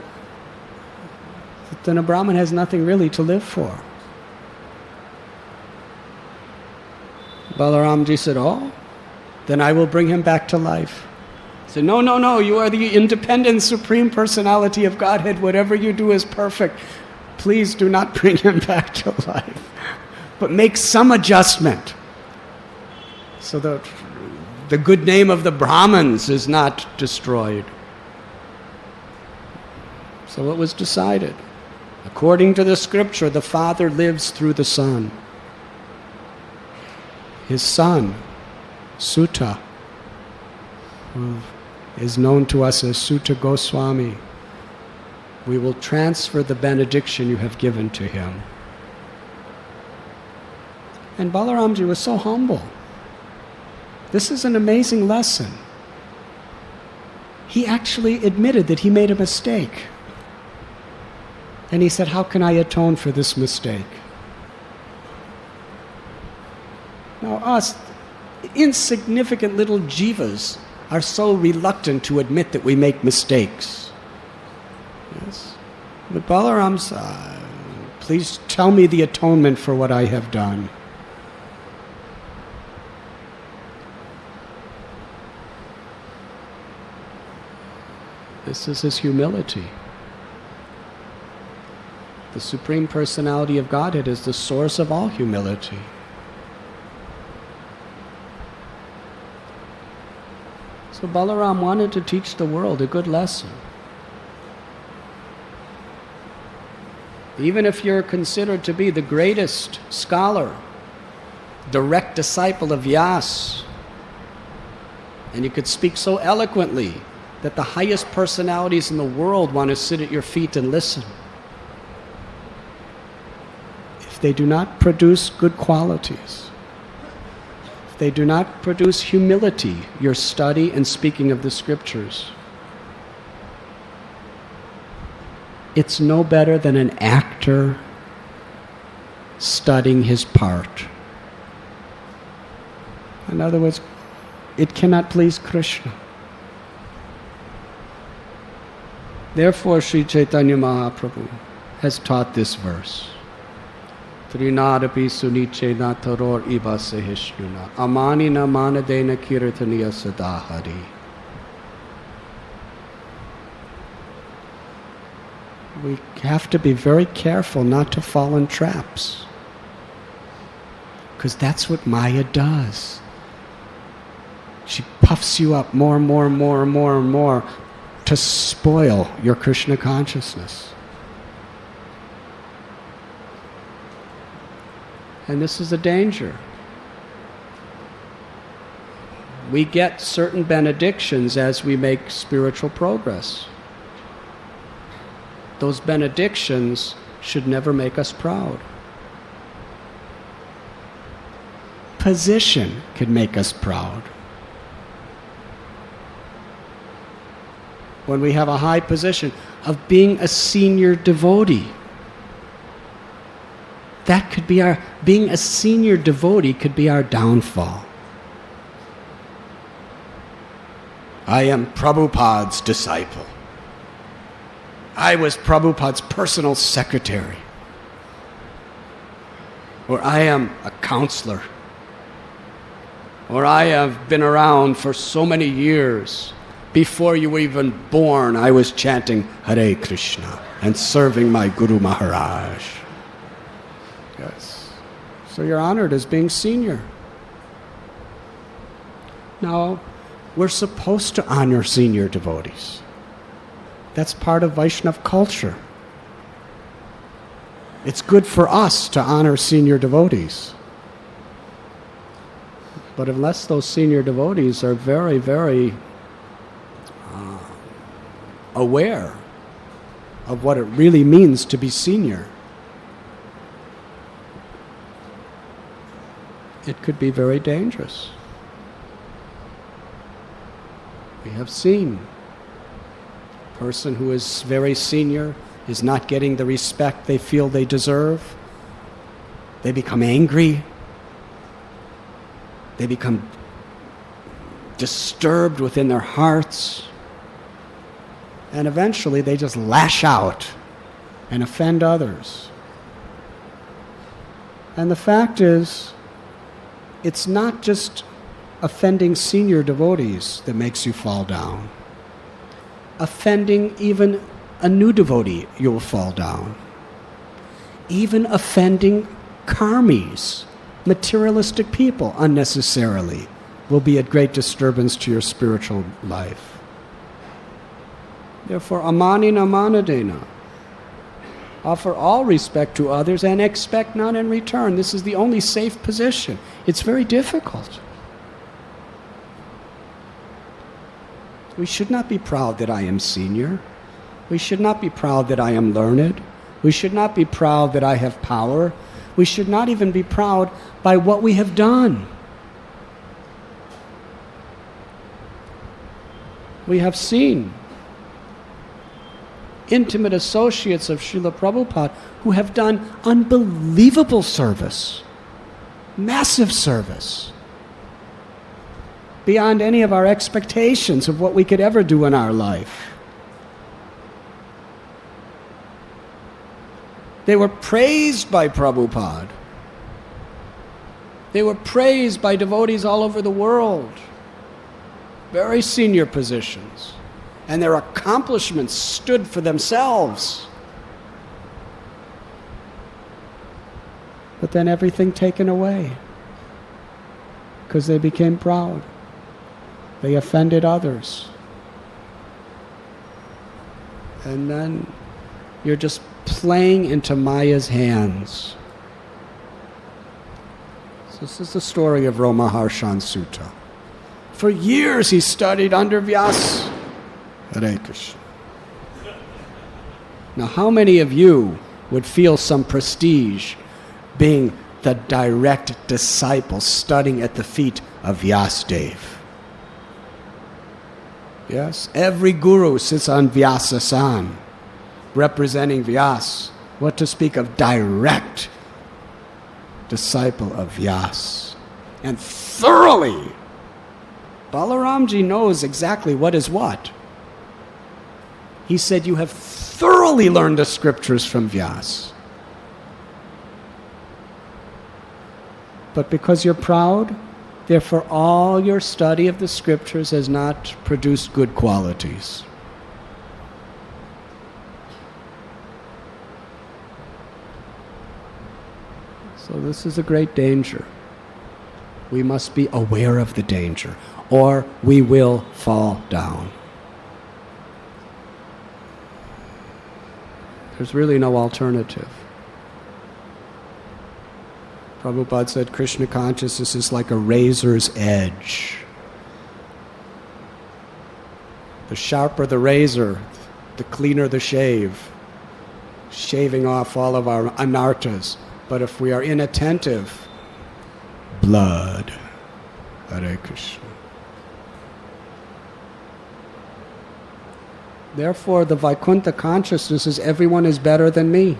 then a Brahmin has nothing really to live for. Balaramji said, oh, then I will bring him back to life. Say, no, no, no, you are the independent Supreme Personality of Godhead. Whatever you do is perfect. Please do not bring him back to life. But make some adjustment so that the good name of the Brahmins is not destroyed. So it was decided. According to the scripture, the Father lives through the Son. His son, Sutta, who is known to us as Sutta Goswami, we will transfer the benediction you have given to him. And Balaramji was so humble. This is an amazing lesson. He actually admitted that he made a mistake. And he said, how can I atone for this mistake? Now us, insignificant little jivas, are so reluctant to admit that we make mistakes. Yes? But Balaram's, please tell me the atonement for what I have done. This is his humility. The Supreme Personality of Godhead is the source of all humility. So Balaram wanted to teach the world a good lesson. Even if you're considered to be the greatest scholar, direct disciple of Vyas, and you could speak so eloquently that the highest personalities in the world want to sit at your feet and listen. If they do not produce good qualities, if they do not produce humility, your study and speaking of the scriptures, it's no better than an actor studying his part. In other words, it cannot please Krishna. Therefore, Sri Chaitanya Mahaprabhu has taught this verse. Trinadapi suniche na taror iba sehishnuna amani na manadena kirtaniya sadahari. We have to be very careful not to fall in traps. Because that's what Maya does. She puffs you up more and more and more and more and more to spoil your Krishna consciousness. And this is a danger. We get certain benedictions as we make spiritual progress. Those benedictions should never make us proud. Position can make us proud. When we have a high position of being a senior devotee, that could be being a senior devotee could be our downfall. I am Prabhupada's disciple. I was Prabhupada's personal secretary. Or I am a counselor. Or I have been around for so many years. Before you were even born, I was chanting Hare Krishna and serving my Guru Maharaj. Yes. So you're honored as being senior. Now, we're supposed to honor senior devotees. That's part of Vaishnava culture. It's good for us to honor senior devotees. But unless those senior devotees are very, very aware of what it really means to be senior, it could be very dangerous. We have seen a person who is very senior is not getting the respect they feel they deserve. They become angry. They become disturbed within their hearts. And eventually they just lash out and offend others. And the fact is, it's not just offending senior devotees that makes you fall down. Offending even a new devotee, you'll fall down. Even offending karmis, materialistic people, unnecessarily, will be a great disturbance to your spiritual life. Therefore, amanina manadena. Offer all respect to others and expect none in return. This is the only safe position. It's very difficult. We should not be proud that I am senior. We should not be proud that I am learned. We should not be proud that I have power. We should not even be proud by what we have done. We have seen intimate associates of Srila Prabhupada who have done unbelievable service, massive service, beyond any of our expectations of what we could ever do in our life. They were praised by Prabhupada. They were praised by devotees all over the world. Very senior positions. And their accomplishments stood for themselves. But then everything taken away. Because they became proud. They offended others. And then you're just playing into Maya's hands. So this is the story of Romaharshan Sutta. For years he studied under Vyasa. Hare Krishna. Now, how many of you would feel some prestige being the direct disciple studying at the feet of Vyasadeva? Yes, every guru sits on Vyasa-san, representing Vyasa. What to speak of direct disciple of Vyasa. And thoroughly, Balaramji knows exactly what is what. He said, you have thoroughly learned the scriptures from Vyasa. But because you're proud, therefore all your study of the scriptures has not produced good qualities. So this is a great danger. We must be aware of the danger, or we will fall down. There's really no alternative. Prabhupada said Krishna consciousness is like a razor's edge. The sharper the razor, the cleaner the shave, shaving off all of our anarthas. But if we are inattentive, blood. Hare Krishna. Therefore, the Vaikuntha consciousness is everyone is better than me.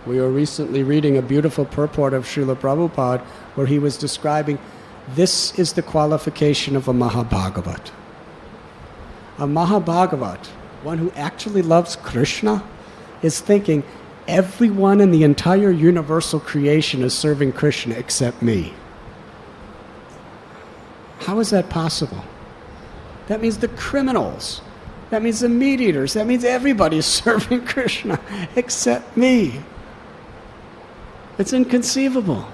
We were recently reading a beautiful purport of Srila Prabhupada where he was describing this is the qualification of a Mahabhagavat. A Mahabhagavat, one who actually loves Krishna, is thinking everyone in the entire universal creation is serving Krishna except me. How is that possible? That means the criminals. That means the meat eaters. That means everybody is serving Krishna except me. It's inconceivable.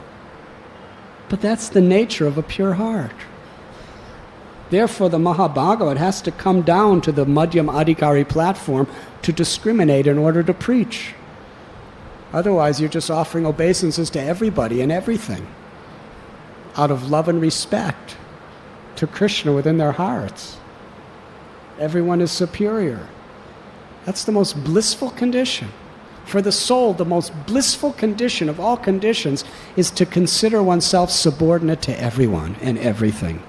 But that's the nature of a pure heart. Therefore, the Mahabhagavat has to come down to the Madhyam Adhikari platform to discriminate in order to preach. Otherwise, you're just offering obeisances to everybody and everything out of love and respect to Krishna within their hearts. Everyone is superior. That's the most blissful condition. For the soul, the most blissful condition of all conditions is to consider oneself subordinate to everyone and everything.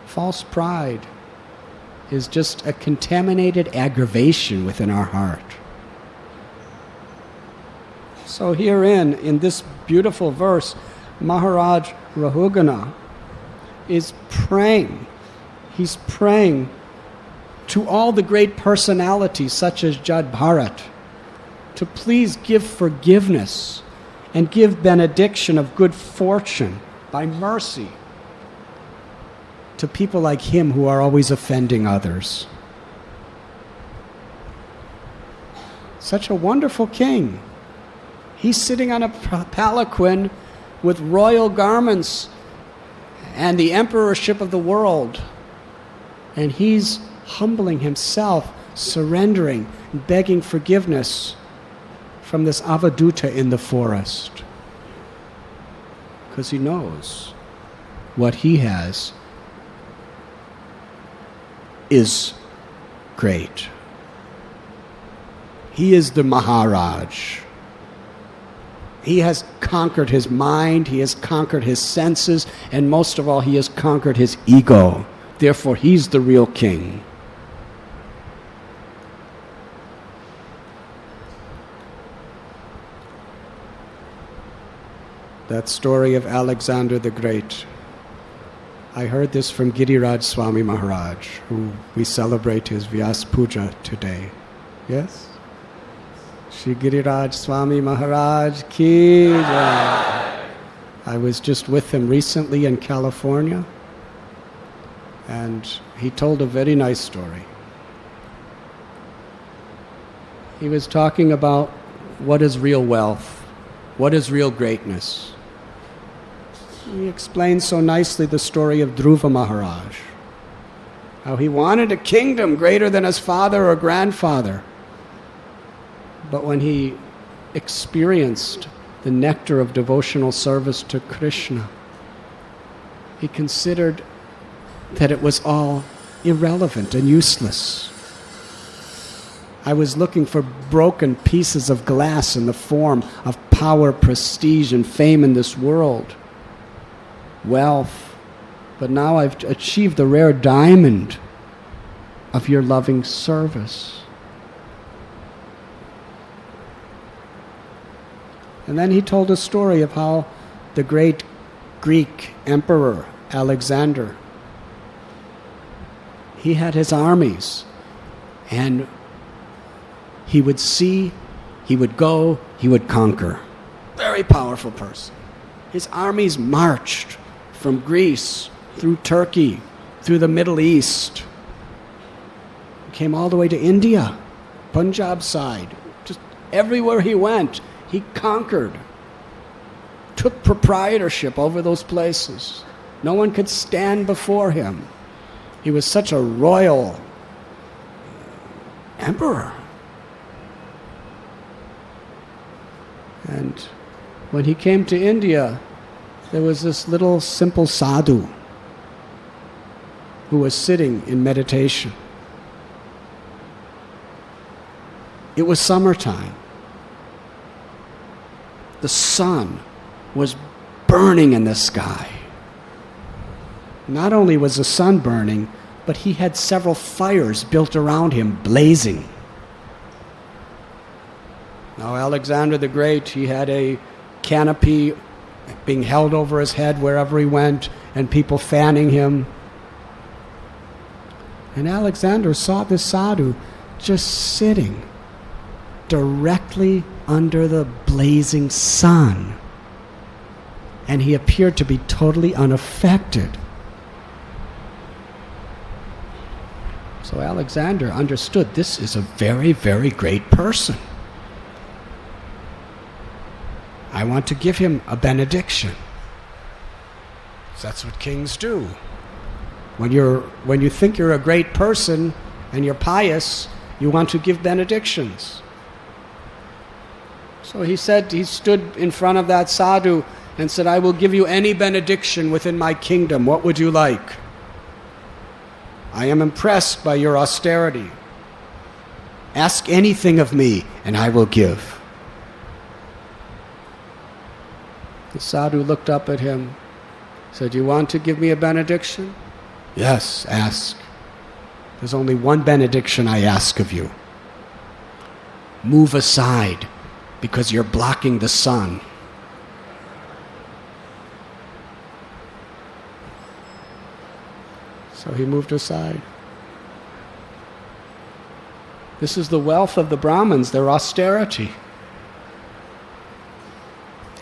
False pride is just a contaminated aggravation within our heart. So herein, in this beautiful verse, Maharaj Rahugana is praying. He's praying to all the great personalities such as Jad Bharat, to please give forgiveness and give benediction of good fortune by mercy to people like him who are always offending others. Such a wonderful king. He's sitting on a palanquin with royal garments and the emperorship of the world. And he's humbling himself, surrendering, begging forgiveness from this avaduta in the forest. Because he knows what he has is great. He is the Maharaj. He has conquered his mind, he has conquered his senses, and most of all, he has conquered his ego. Therefore, he's the real king. That story of Alexander the Great. I heard this from Giriraj Swami Maharaj, who we celebrate his Vyas Puja today. Yes? Shri Giriraj Swami Maharaj ki jai. I was just with him recently in California, and he told a very nice story. He was talking about what is real wealth, what is real greatness. He explained so nicely the story of Dhruva Maharaj, how he wanted a kingdom greater than his father or grandfather. But when he experienced the nectar of devotional service to Krishna, he considered that it was all irrelevant and useless. I was looking for broken pieces of glass in the form of power, prestige, and fame in this world, wealth, but now I've achieved the rare diamond of your loving service. And then he told a story of how the great Greek emperor Alexander, he had his armies, and he would see, he would go, he would conquer. Very powerful person. His armies marched from Greece, through Turkey, through the Middle East, came all the way to India, Punjab side. Just everywhere he went, he conquered, took proprietorship over those places. No one could stand before him. He was such a royal emperor. And when he came to India, there was this little simple sadhu who was sitting in meditation. It was summertime. The sun was burning in the sky. Not only was the sun burning, but he had several fires built around him, blazing. Now, Alexander the Great, he had a canopy being held over his head wherever he went, and people fanning him. And Alexander saw this sadhu just sitting directly under the blazing sun. And he appeared to be totally unaffected. So Alexander understood this is a very, very great person. I want to give him a benediction. That's what kings do. When you think you're a great person and you're pious, you want to give benedictions. So he stood in front of that sadhu and said, I will give you any benediction within my kingdom. What would you like? I am impressed by your austerity. Ask anything of me and I will give. The sadhu looked up at him, said, you want to give me a benediction? Yes, ask. There's only one benediction I ask of you. Move aside, because you're blocking the sun. So he moved aside. This is the wealth of the Brahmins, their austerity.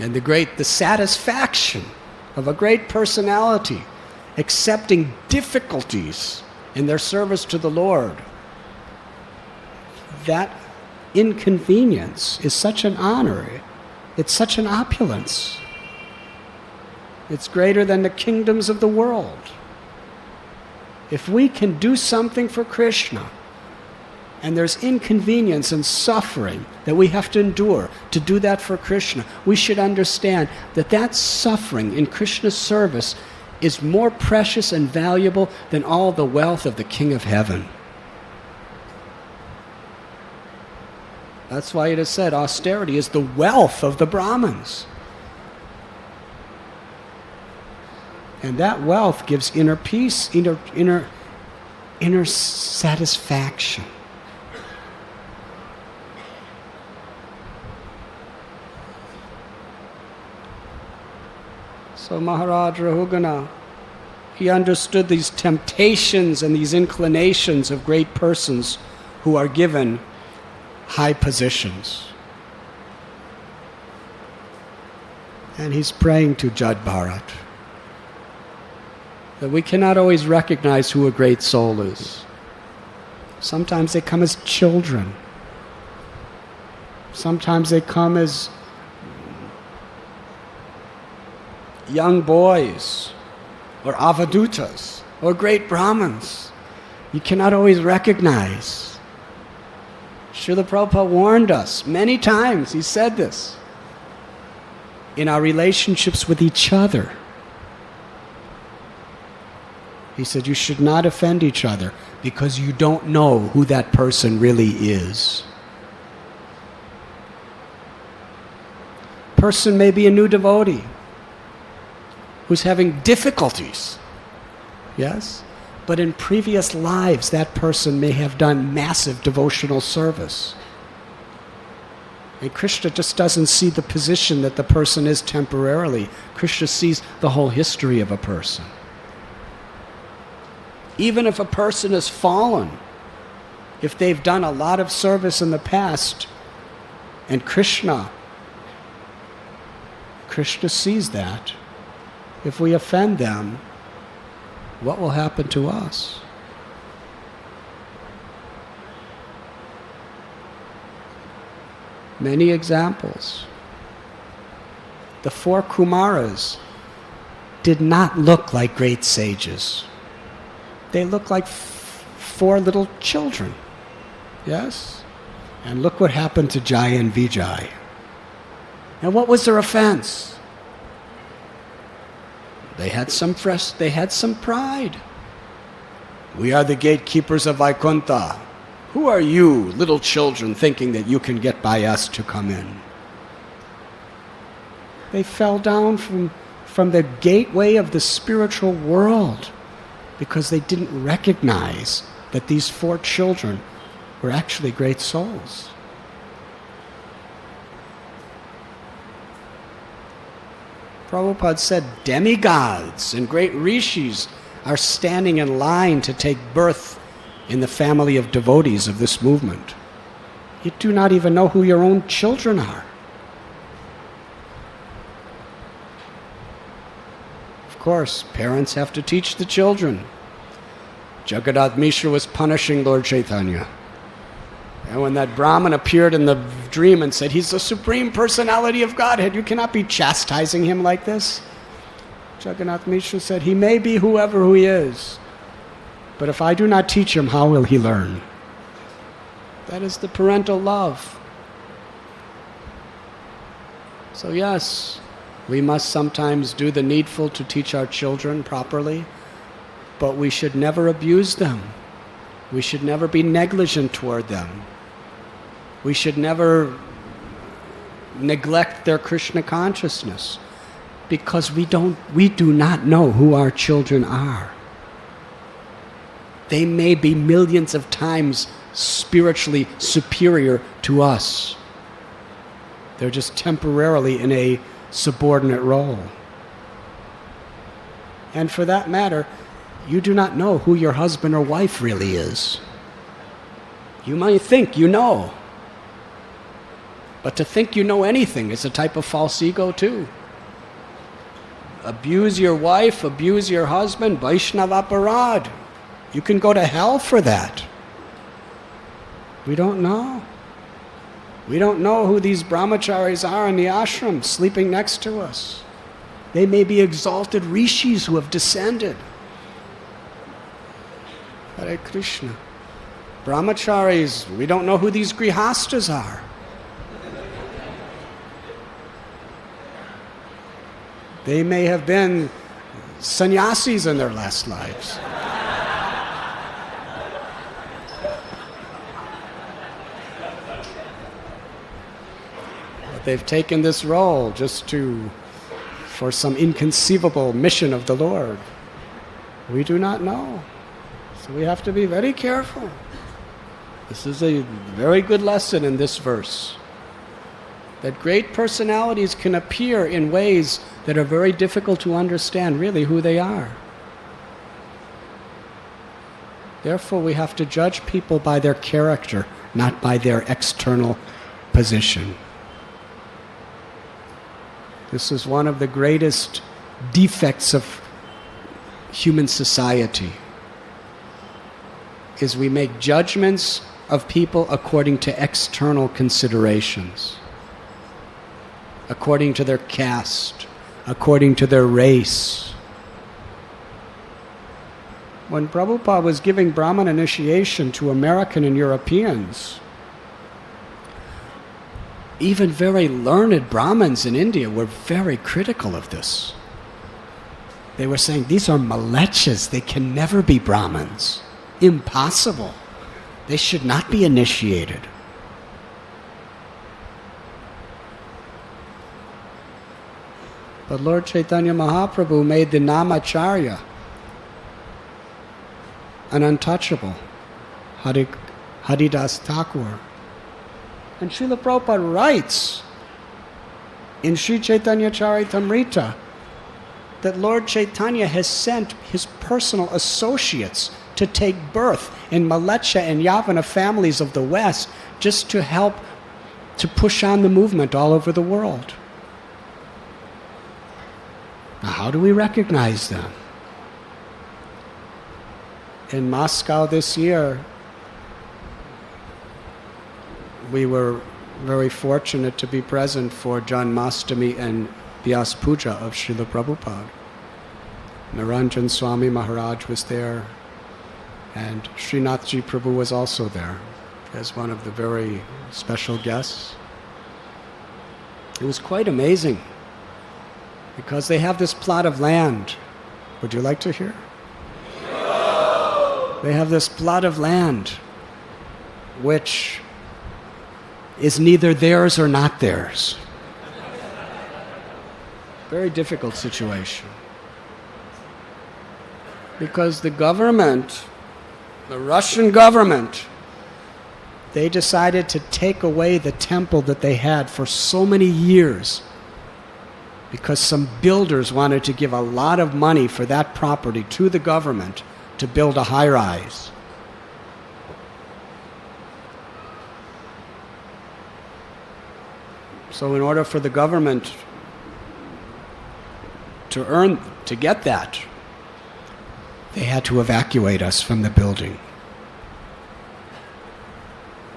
And the satisfaction of a great personality accepting difficulties in their service to the Lord, that inconvenience is such an honor. It's such an opulence. It's greater than the kingdoms of the world. If we can do something for Krishna, and there's inconvenience and suffering that we have to endure to do that for Krishna, we should understand that that suffering in Krishna's service is more precious and valuable than all the wealth of the King of Heaven. That's why it is said austerity is the wealth of the Brahmins. And that wealth gives inner peace, inner satisfaction. So Maharaj Rahugana, he understood these temptations and these inclinations of great persons who are given high positions. And he's praying to Jad Bharat that we cannot always recognize who a great soul is. Sometimes they come as children. Sometimes they come as young boys, or avadutas, or great Brahmins. You cannot always recognize. Srila Prabhupada warned us many times, he said this, in our relationships with each other. He said you should not offend each other because you don't know who that person really is. Person may be a new devotee who's having difficulties, yes? But in previous lives, that person may have done massive devotional service. And Krishna just doesn't see the position that the person is temporarily. Krishna sees the whole history of a person. Even if a person has fallen, if they've done a lot of service in the past, and Krishna sees that. If we offend them, what will happen to us? Many examples. The 4 Kumaras did not look like great sages. They looked like 4 little children. Yes? And look what happened to Jai and Vijay. And what was their offense? They had some pride. We are the gatekeepers of Vaikuntha. Who are you, little children, thinking that you can get by us to come in? They fell down from the gateway of the spiritual world because they didn't recognize that these 4 children were actually great souls. Prabhupada said demigods and great rishis are standing in line to take birth in the family of devotees of this movement. You do not even know who your own children are. Of course, parents have to teach the children. Jagannath Mishra was punishing Lord Chaitanya. And when that Brahmin appeared in the dream and said, he's the Supreme Personality of Godhead, you cannot be chastising him like this. Jagannath Mishra said, he may be who he is, but if I do not teach him, how will he learn? That is the parental love. So yes, we must sometimes do the needful to teach our children properly, but we should never abuse them. We should never be negligent toward them. We should never neglect their Krishna consciousness because we do not know who our children are. They may be millions of times spiritually superior to us. They're just temporarily in a subordinate role. And for that matter, you do not know who your husband or wife really is. You might think you know. But to think you know anything is a type of false ego too. Abuse your wife, abuse your husband, Vaishnava aparad. You can go to hell for that. We don't know. We don't know who these brahmacharis are in the ashram sleeping next to us. They may be exalted rishis who have descended. Hare Krishna. Brahmacharis, we don't know who these grihastas are. They may have been sannyasis in their last lives. But they've taken this role just for some inconceivable mission of the Lord. We do not know. So we have to be very careful. This is a very good lesson in this verse. That great personalities can appear in ways that are very difficult to understand really who they are. Therefore, we have to judge people by their character, not by their external position. This is one of the greatest defects of human society, is we make judgments of people according to external considerations, according to their caste, according to their race. When Prabhupada was giving Brahman initiation to American and Europeans, even very learned Brahmins in India were very critical of this. They were saying, these are malechas, they can never be Brahmins. Impossible. They should not be initiated. But Lord Chaitanya Mahaprabhu made the Namacharya an untouchable, Haridas Thakur. And Srila Prabhupada writes in Sri Chaitanya Charitamrita that Lord Chaitanya has sent his personal associates to take birth in Malecha and Yavana families of the West just to help to push on the movement all over the world. Now, how do we recognize them? In Moscow this year, we were very fortunate to be present for Janmashtami and Vyas Puja of Srila Prabhupada. Naranjan Swami Maharaj was there, and Srinathji Prabhu was also there as one of the very special guests. It was quite amazing, because they have this plot of land. Would you like to hear? They have this plot of land which is neither theirs or not theirs. Very difficult situation. Because the government, the Russian government, they decided to take away the temple that they had for so many years because some builders wanted to give a lot of money for that property to the government to build a high-rise. So in order for the government to get that, they had to evacuate us from the building.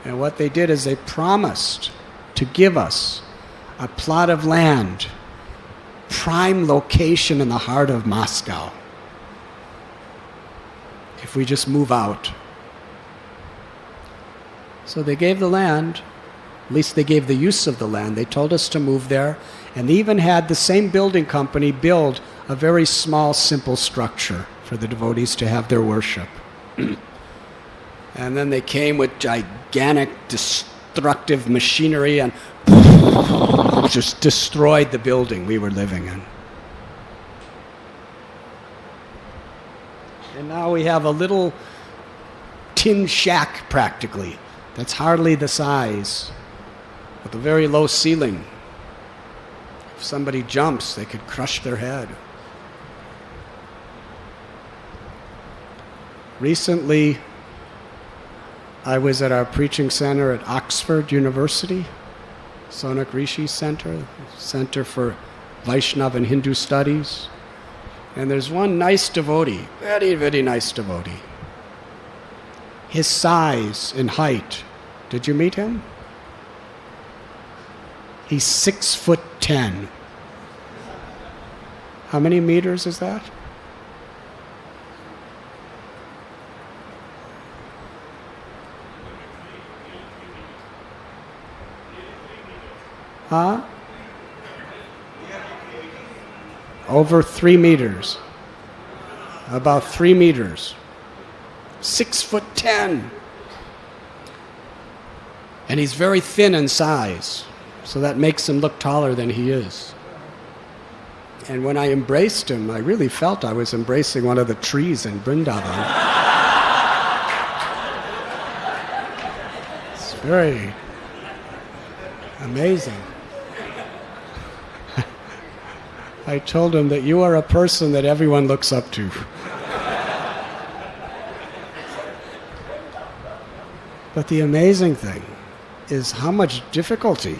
And what they did is they promised to give us a plot of land, prime location in the heart of Moscow, if we just move out. So they gave the land, at least they gave the use of the land. They told us to move there, and they even had the same building company build a very small, simple structure for the devotees to have their worship. And then they came with gigantic, destructive machinery and just destroyed the building we were living in. And now we have a little tin shack, practically, that's hardly the size, with a very low ceiling. If somebody jumps, they could crush their head. Recently, I was at our preaching center at Oxford University, Sonak Rishi Center, Center for Vaishnava and Hindu Studies. And there's one nice devotee, very, very nice devotee. His size and height, did you meet him? He's 6'10". How many meters is that? Huh? Over 3 meters. About 3 meters. 6'10". And he's very thin in size, so that makes him look taller than he is. And when I embraced him, I really felt I was embracing one of the trees in Vrindavan. It's very amazing. I told him that you are a person that everyone looks up to. But the amazing thing is how much difficulty,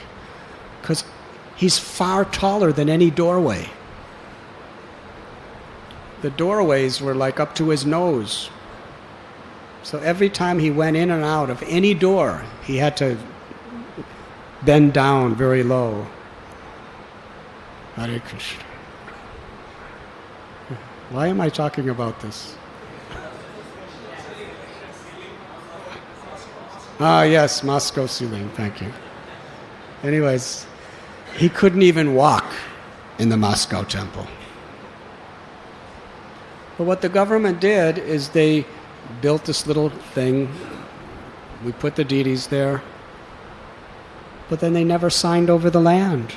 because he's far taller than any doorway. The doorways were like up to his nose. So every time he went in and out of any door, he had to bend down very low. Hare Krishna. Why am I talking about this? Ah, yes, Moscow ceiling, thank you. Anyways, he couldn't even walk in the Moscow temple. But what the government did is they built this little thing. We put the deities there. But then they never signed over the land.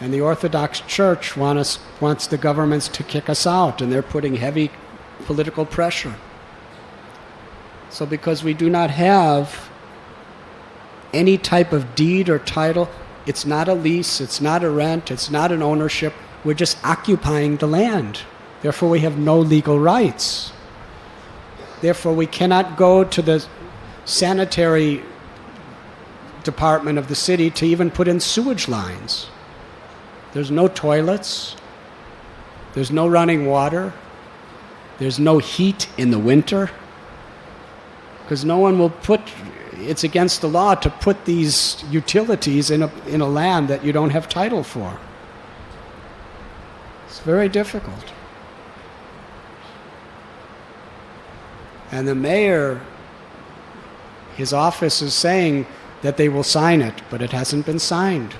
And the Orthodox Church wants the governments to kick us out, and they're putting heavy political pressure. So because we do not have any type of deed or title, it's not a lease, it's not a rent, it's not an ownership, we're just occupying the land. Therefore we have no legal rights. Therefore we cannot go to the sanitary department of the city to even put in sewage lines. There's no toilets, there's no running water, there's no heat in the winter, because no one will it's against the law to put these utilities in a land that you don't have title for. It's very difficult. And the mayor, his office is saying that they will sign it, but it hasn't been signed.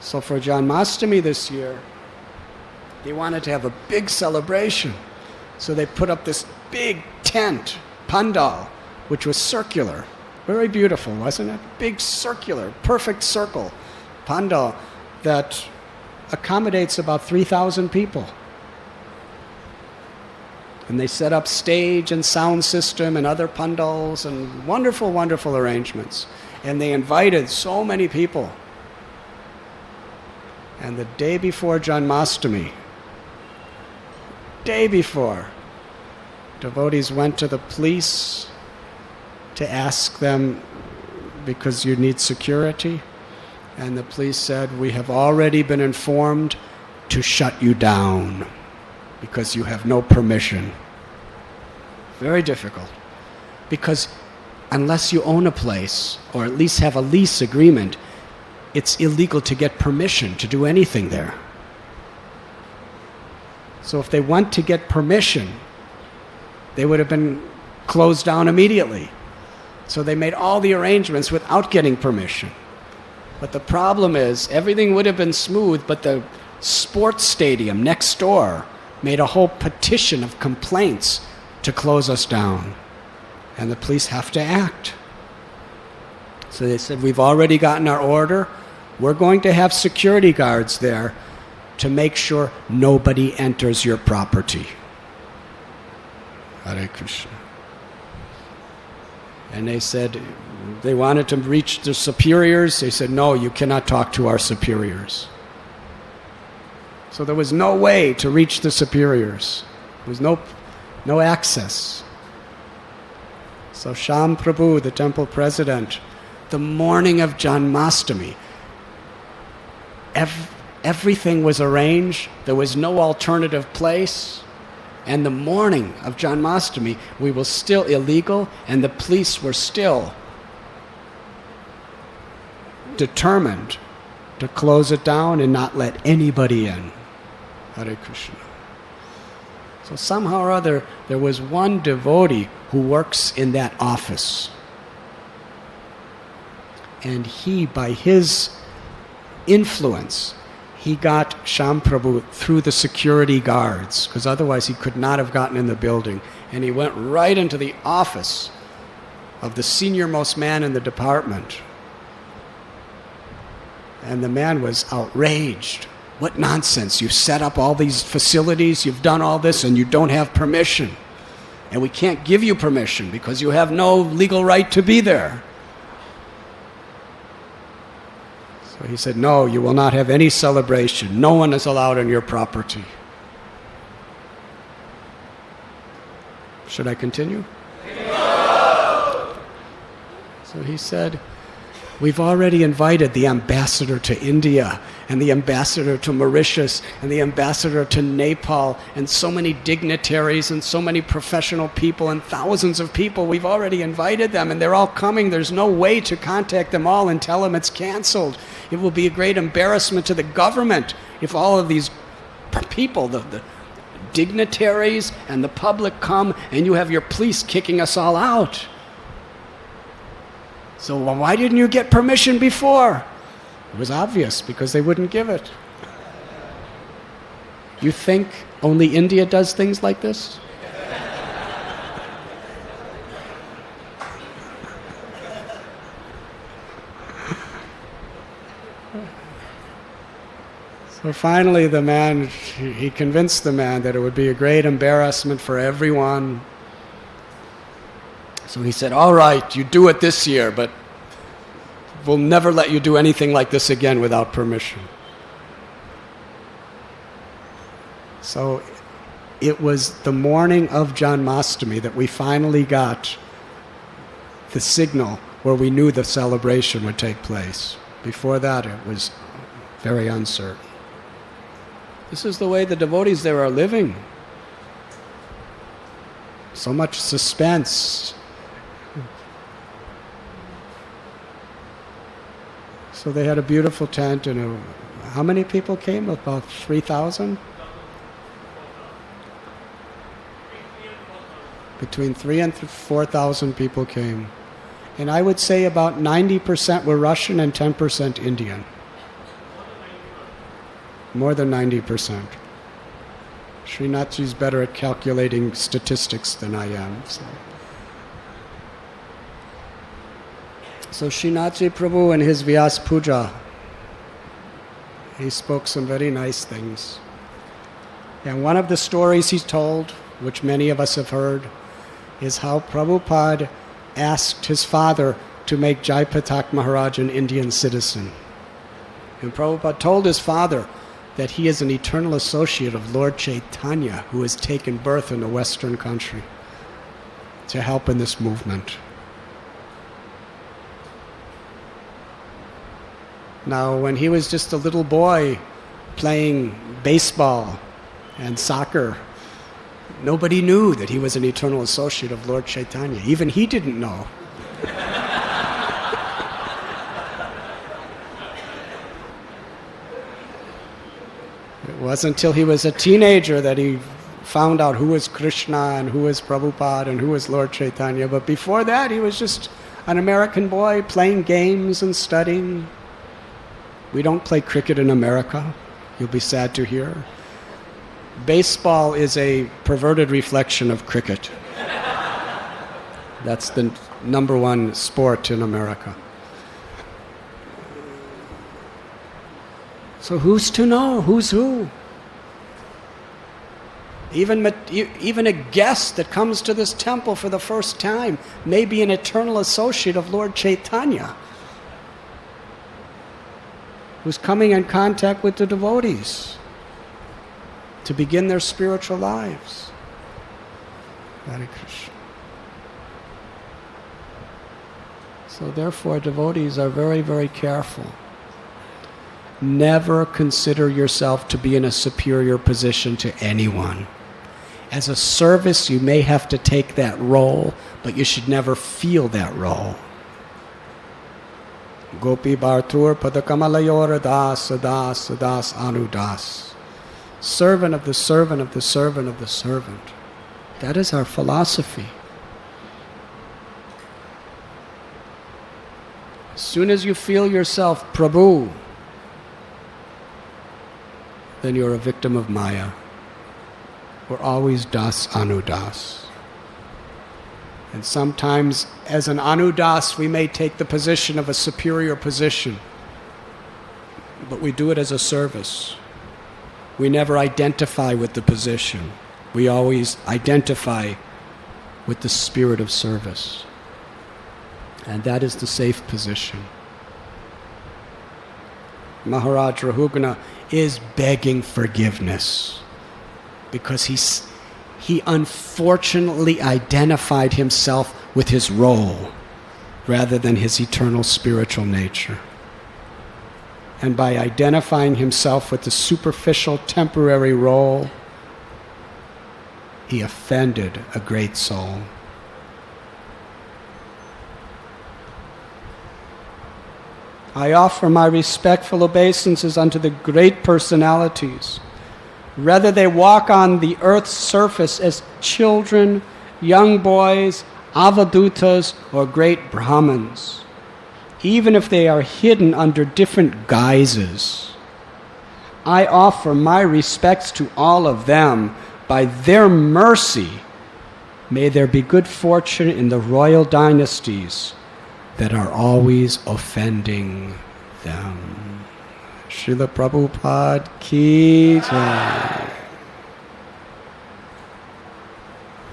So for Janmashtami this year, they wanted to have a big celebration. So they put up this big tent, pandal, which was circular. Very beautiful, wasn't it? Big circular, perfect circle, pandal that accommodates about 3,000 people. And they set up stage and sound system and other pandals and wonderful, wonderful arrangements. And they invited so many people. And the day before Janmashtami, day before, devotees went to the police to ask them, because you need security, and the police said, we have already been informed to shut you down because you have no permission. Very difficult, because unless you own a place, or at least have a lease agreement, it's illegal to get permission to do anything there. So if they went to get permission, they would have been closed down immediately. So they made all the arrangements without getting permission. But the problem is, everything would have been smooth, but the sports stadium next door made a whole petition of complaints to close us down. And the police have to act. So they said, we've already gotten our order. We're going to have security guards there to make sure nobody enters your property. Hare Krishna. And they said, they wanted to reach the superiors. They said, no, you cannot talk to our superiors. So there was no way to reach the superiors. There was no access. So Sham Prabhu, the temple president, the morning of Janmashtami, everything was arranged. There was no alternative place. And the morning of Janmashtami, we were still illegal, and the police were still determined to close it down and not let anybody in. Hare Krishna. So somehow or other, there was one devotee who works in that office. And he, by his influence, he got Sham Prabhu through the security guards, because otherwise he could not have gotten in the building. And he went right into the office of the senior-most man in the department. And the man was outraged. What nonsense. You've set up all these facilities, you've done all this, and you don't have permission. And we can't give you permission because you have no legal right to be there. So he said, no, you will not have any celebration. No one is allowed on your property. Should I continue? No! So he said, we've already invited the ambassador to India, and the ambassador to Mauritius, and the ambassador to Nepal, and so many dignitaries, and so many professional people, and thousands of people. We've already invited them, and they're all coming. There's no way to contact them all and tell them it's canceled. It will be a great embarrassment to the government if all of these people, the dignitaries and the public come, and you have your police kicking us all out. So why didn't you get permission before? It was obvious, because they wouldn't give it. You think only India does things like this? So finally the man, he convinced the man that it would be a great embarrassment for everyone. So he said, all right, you do it this year, but we'll never let you do anything like this again without permission. So it was the morning of Janmashtami that we finally got the signal where we knew the celebration would take place. Before that, it was very uncertain. This is the way the devotees there are living. So much suspense. So they had a beautiful tent, and how many people came? About 3,000? Between 3,000 and 4,000 people came. And I would say about 90% were Russian and 10% Indian. More than 90%. Srinathji's better at calculating statistics than I am. So Srinathji Prabhu in his Vyas Puja, he spoke some very nice things. And one of the stories he told, which many of us have heard, is how Prabhupada asked his father to make Jaipatak Maharaj an Indian citizen. And Prabhupada told his father that he is an eternal associate of Lord Chaitanya, who has taken birth in a Western country to help in this movement. Now, when he was just a little boy playing baseball and soccer, nobody knew that he was an eternal associate of Lord Chaitanya. Even he didn't know. It wasn't until he was a teenager that he found out who was Krishna and who was Prabhupada and who was Lord Chaitanya. But before that, he was just an American boy playing games and studying. We don't play cricket in America, you'll be sad to hear. Baseball is a perverted reflection of cricket. That's the number one sport in America. So who's to know? Who's who? Even a guest that comes to this temple for the first time may be an eternal associate of Lord Chaitanya, who's coming in contact with the devotees to begin their spiritual lives. Hare Krishna. So therefore, devotees are very, very careful. Never consider yourself to be in a superior position to anyone. As a service, you may have to take that role, but you should never feel that role. Gopi Bhartur Padakamalayora Das Das Das Anudas. Servant of the servant of the servant of the servant. That is our philosophy. As soon as you feel yourself Prabhu, then you're a victim of Maya. We're always Das Anudas. And sometimes as an Anudas we may take the position of a superior position, but we do it as a service. We never identify with the position. We always identify with the spirit of service. And that is the safe position. Maharaj Rahugana is begging forgiveness because he unfortunately identified himself with his role rather than his eternal spiritual nature. And by identifying himself with the superficial temporary role, he offended a great soul. I offer my respectful obeisances unto the great personalities. Whether they walk on the earth's surface as children, young boys, avadutas, or great Brahmins, even if they are hidden under different guises, I offer my respects to all of them. By their mercy, may there be good fortune in the royal dynasties that are always offending them. Srila Prabhupada ki jai.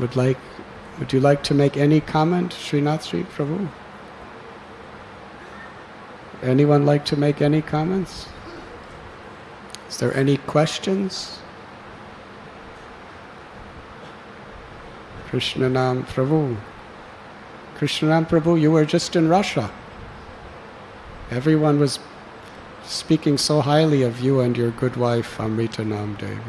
Would you like to make any comment, Srinath Sri Prabhu? Anyone like to make any comments? Is there any questions? Krishnanam Prabhu. Krishnanam Prabhu, you were just in Russia. Everyone was speaking so highly of you and your good wife, Amritanam Devi.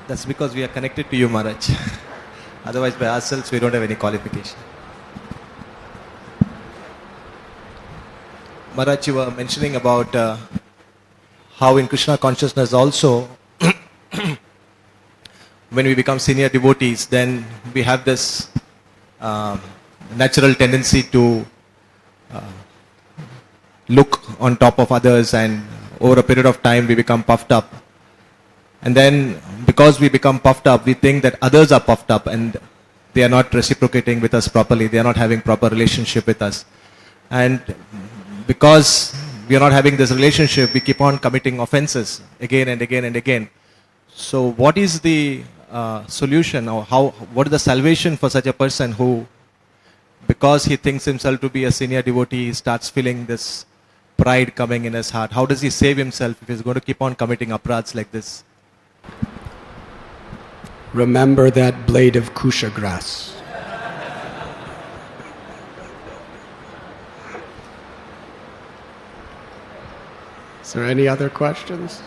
That's because we are connected to you, Maharaj. Otherwise, by ourselves, we don't have any qualification. Maharaj, you were mentioning about how in Krishna consciousness also, when we become senior devotees, then we have this natural tendency to look on top of others, and over a period of time we become puffed up. And then because we become puffed up, we think that others are puffed up and they are not reciprocating with us properly, they are not having proper relationship with us. And because we are not having this relationship, we keep on committing offenses again and again and again. So what is the solution, or what is the salvation for such a person who, because he thinks himself to be a senior devotee, he starts feeling this pride coming in his heart? How does he save himself if he's going to keep on committing aparadhs like this? Remember that blade of kusha grass. Is there any other questions?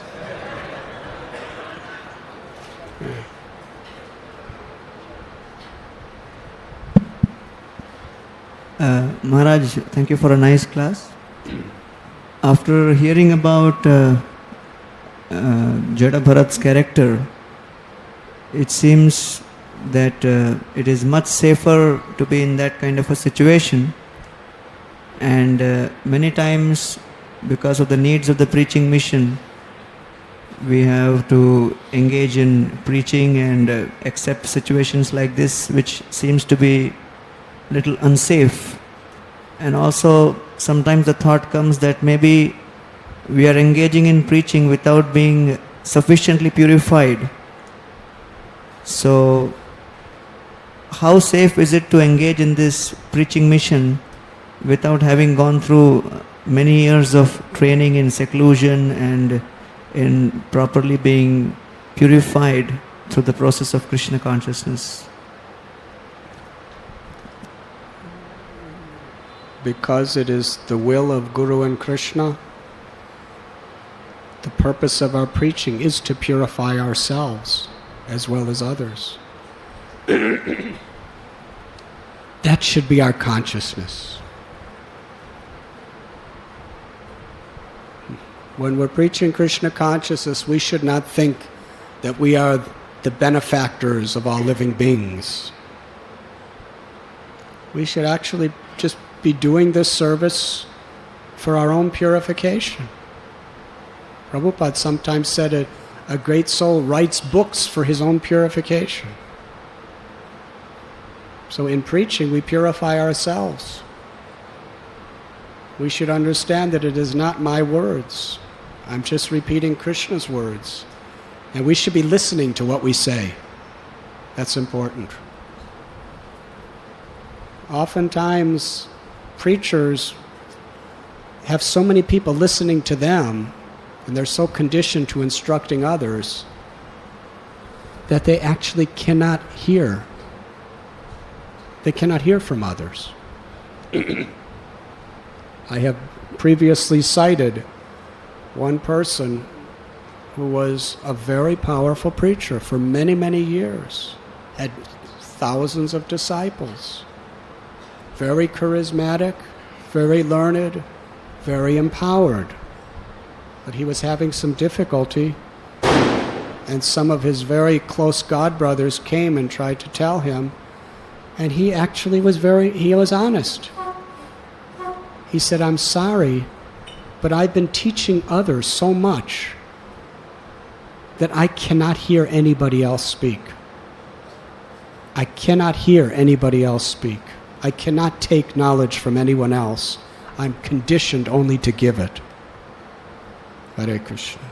Maharaj, thank you for a nice class. After hearing about Jada Bharat's character, it seems that it is much safer to be in that kind of a situation. And many times, because of the needs of the preaching mission, we have to engage in preaching and accept situations like this, which seems to be little unsafe. And also sometimes the thought comes that maybe we are engaging in preaching without being sufficiently purified. So how safe is it to engage in this preaching mission without having gone through many years of training in seclusion and in properly being purified through the process of Krishna consciousness? Because it is the will of Guru and Krishna, the purpose of our preaching is to purify ourselves as well as others. That should be our consciousness. When we're preaching Krishna consciousness, we should not think that we are the benefactors of all living beings. We should actually just be doing this service for our own purification. Prabhupada sometimes said a great soul writes books for his own purification. So in preaching, we purify ourselves. We should understand that it is not my words. I'm just repeating Krishna's words. And we should be listening to what we say. That's important. Oftentimes, preachers have so many people listening to them, and they're so conditioned to instructing others, that they actually cannot hear. They cannot hear from others. I have previously cited one person who was a very powerful preacher for many, many years, had thousands of disciples, very charismatic, very learned, very empowered. But he was having some difficulty, and some of his very close God brothers came and tried to tell him, and he actually was honest. He said, "I'm sorry, but I've been teaching others so much that I cannot hear anybody else speak. I cannot hear anybody else speak. I cannot take knowledge from anyone else. I'm conditioned only to give it." Hare Krishna.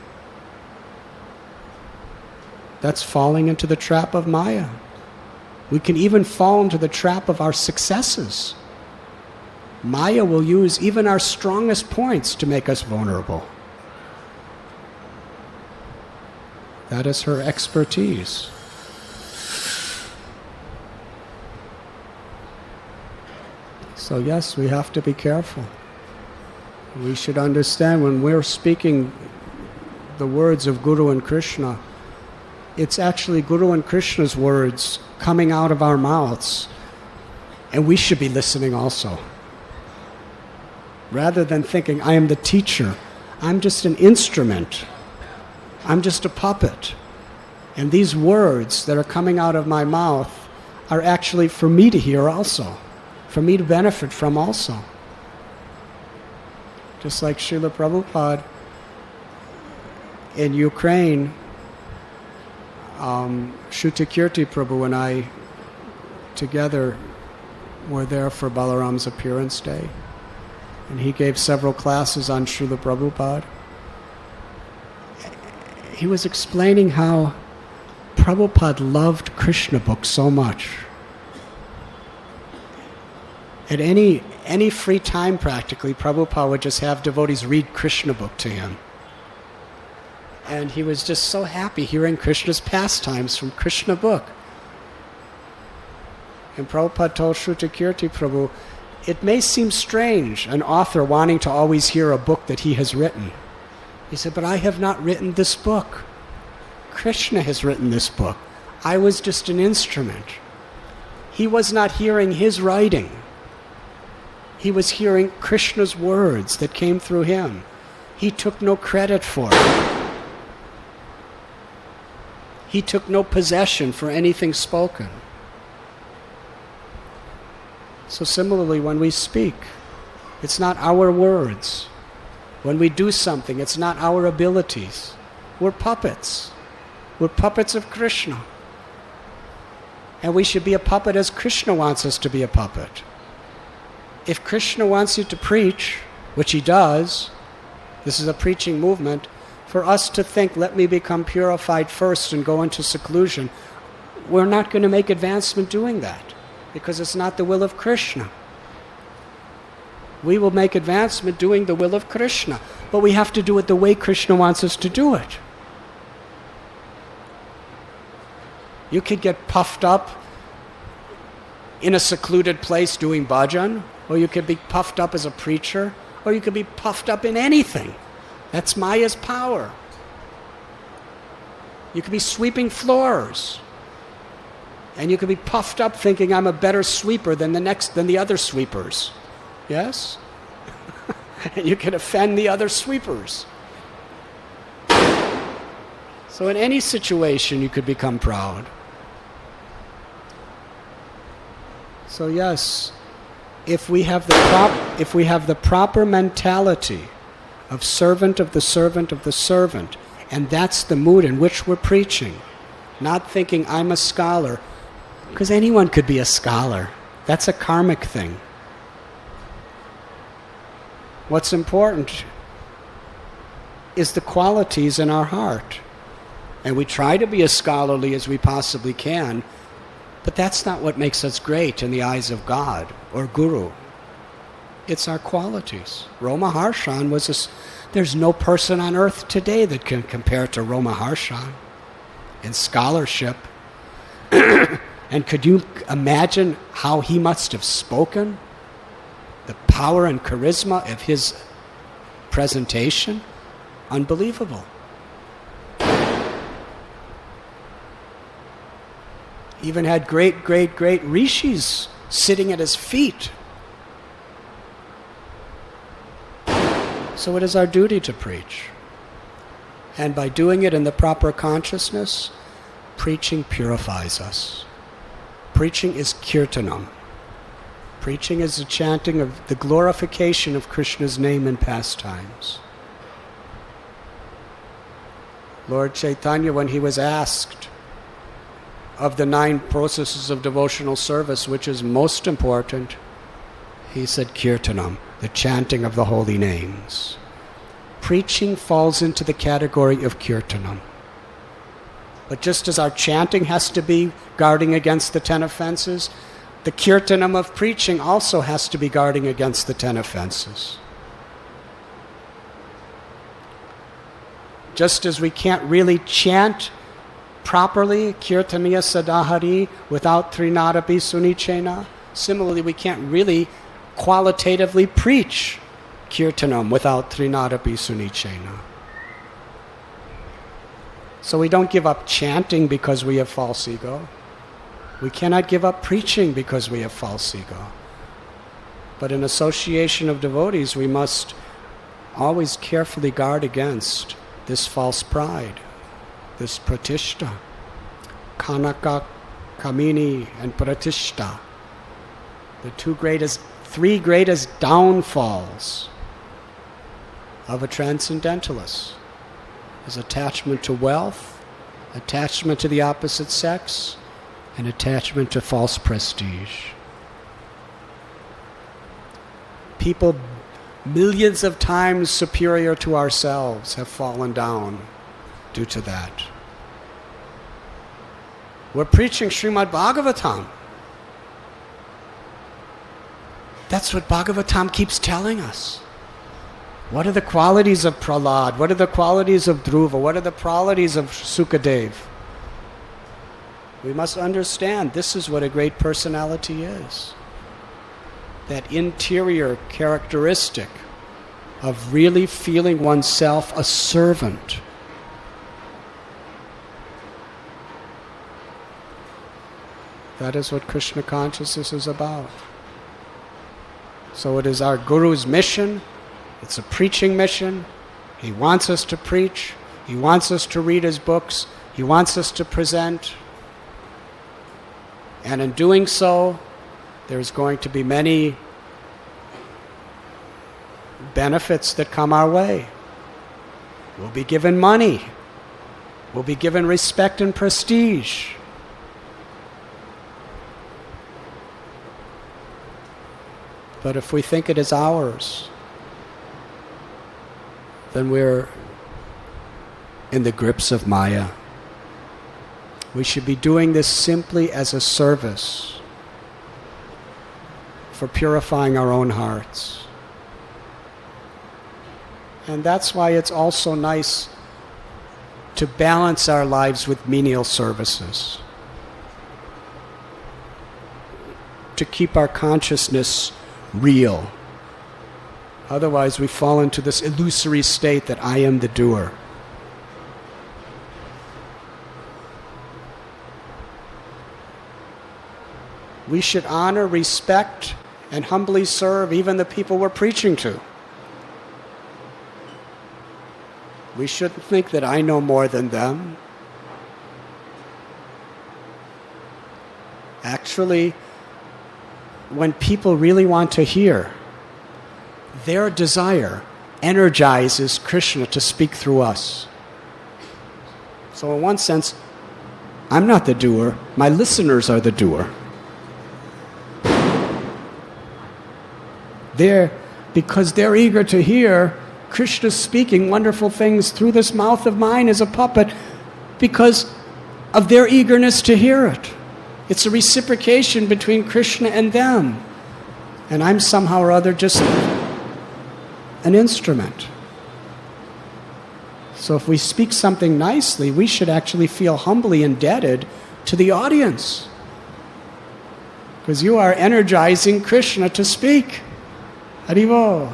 That's falling into the trap of Maya. We can even fall into the trap of our successes. Maya will use even our strongest points to make us vulnerable. That is her expertise. So yes, we have to be careful. We should understand when we're speaking the words of Guru and Krishna, it's actually Guru and Krishna's words coming out of our mouths, and we should be listening also. Rather than thinking, I am the teacher, I'm just an instrument, I'm just a puppet, and these words that are coming out of my mouth are actually for me to hear also, for me to benefit from also. Just like Srila Prabhupada in Ukraine, Shrutakirti Prabhu and I together were there for Balaram's appearance day. And he gave several classes on Srila Prabhupada. He was explaining how Prabhupada loved Krishna books so much. At any free time practically, Prabhupada would just have devotees read Krishna book to him. And he was just so happy hearing Krishna's pastimes from Krishna book. And Prabhupada told Shrutakirti Prabhu, it may seem strange, an author wanting to always hear a book that he has written. He said, but I have not written this book. Krishna has written this book. I was just an instrument. He was not hearing his writing. He was hearing Krishna's words that came through him. He took no credit for it. He took no possession for anything spoken. So similarly, when we speak, it's not our words. When we do something, it's not our abilities. We're puppets. We're puppets of Krishna. And we should be a puppet as Krishna wants us to be a puppet. If Krishna wants you to preach, which he does, this is a preaching movement, for us to think, let me become purified first and go into seclusion, we're not going to make advancement doing that, because it's not the will of Krishna. We will make advancement doing the will of Krishna, but we have to do it the way Krishna wants us to do it. You could get puffed up in a secluded place doing bhajan, or you could be puffed up as a preacher, or you could be puffed up in anything. That's Maya's power. You could be sweeping floors, and you could be puffed up thinking I'm a better sweeper than the other sweepers. Yes? And you can offend the other sweepers. So in any situation you could become proud. So yes, if we have the proper mentality of servant of the servant of the servant, and that's the mood in which we're preaching, not thinking I'm a scholar, because anyone could be a scholar. That's a karmic thing. What's important is the qualities in our heart. And we try to be as scholarly as we possibly can, but that's not what makes us great in the eyes of God or Guru. It's our qualities. Roma Harshan there's no person on earth today that can compare to Roma Harshan in scholarship. And could you imagine how he must have spoken? The power and charisma of his presentation? Unbelievable. Even had great rishis sitting at his feet. So it is our duty to preach. And by doing it in the proper consciousness, preaching purifies us. Preaching is kirtanam. Preaching is the chanting of the glorification of Krishna's name and pastimes. Lord Chaitanya, when he was asked of the 9 processes of devotional service, which is most important, he said kirtanam, the chanting of the holy names. Preaching falls into the category of kirtanam. But just as our chanting has to be guarding against the 10 offenses, the kirtanam of preaching also has to be guarding against the 10 offenses. Just as we can't really chant properly, kirtaniya sadahari, without trinadapi sunichena, similarly we can't really qualitatively preach kirtanam without trinadapi sunichena. So we don't give up chanting because we have false ego. We cannot give up preaching because we have false ego. But in association of devotees, we must always carefully guard against this false pride, this pratishta, kanaka, kamini, and pratishta, the three greatest downfalls of a transcendentalist is attachment to wealth, attachment to the opposite sex, and attachment to false prestige. People millions of times superior to ourselves have fallen down due to that. We're preaching Srimad Bhagavatam. That's what Bhagavatam keeps telling us. What are the qualities of Prahlad? What are the qualities of Dhruva? What are the qualities of Sukadev? We must understand this is what a great personality is. That interior characteristic of really feeling oneself a servant. That is what Krishna consciousness is about. So it is our Guru's mission. It's a preaching mission. He wants us to preach. He wants us to read his books. He wants us to present. And in doing so, there's going to be many benefits that come our way. We'll be given money. We'll be given respect and prestige. But if we think it is ours, then we're in the grips of Maya. We should be doing this simply as a service for purifying our own hearts. And that's why it's also nice to balance our lives with menial services. to keep our consciousness real. Otherwise, we fall into this illusory state that I am the doer. We should honor, respect, and humbly serve even the people we're preaching to. We shouldn't think that I know more than them. Actually, when people really want to hear, their desire energizes Krishna to speak through us. So in one sense, I'm not the doer, my listeners are the doer. Because they're eager to hear Krishna speaking wonderful things through this mouth of mine as a puppet, because of their eagerness to hear it. It's a reciprocation between Krishna and them. And I'm somehow or other just an instrument. So if we speak something nicely, we should actually feel humbly indebted to the audience. Because you are energizing Krishna to speak. Haribo.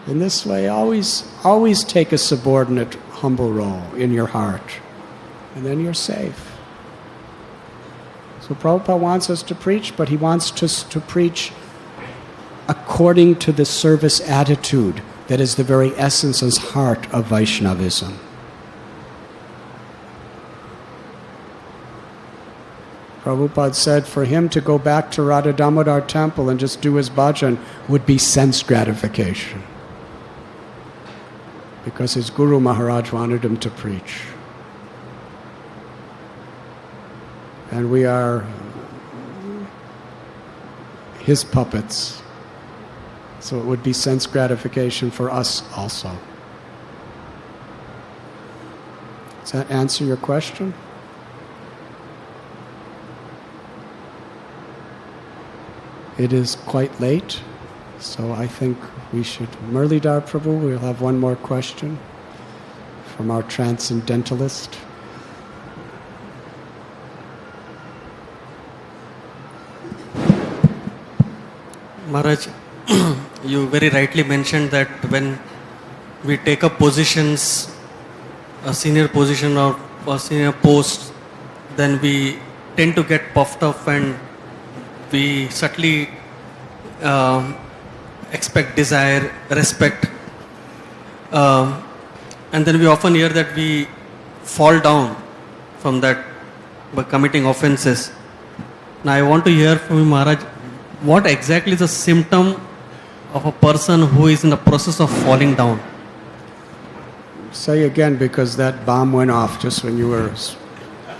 In this way, always take a subordinate, humble role in your heart. And then you're safe. So Prabhupada wants us to preach, but he wants us to preach according to the service attitude that is the very essence and heart of Vaishnavism. Prabhupada said for him to go back to Radha Damodar temple and just do his bhajan would be sense gratification. Because his Guru Maharaj wanted him to preach. And we are his puppets. So it would be sense gratification for us also. Does that answer your question? It is quite late, so I think we should... Murlidhar Prabhu, we'll have one more question from our transcendentalist. Maharaj, you very rightly mentioned that when we take up positions, a senior position or a senior post, then we tend to get puffed up and we subtly expect desire, respect, and then we often hear that we fall down from that by committing offenses. Now I want to hear from you, Maharaj, what exactly is a symptom of a person who is in the process of falling down? Say again, because that bomb went off just when you were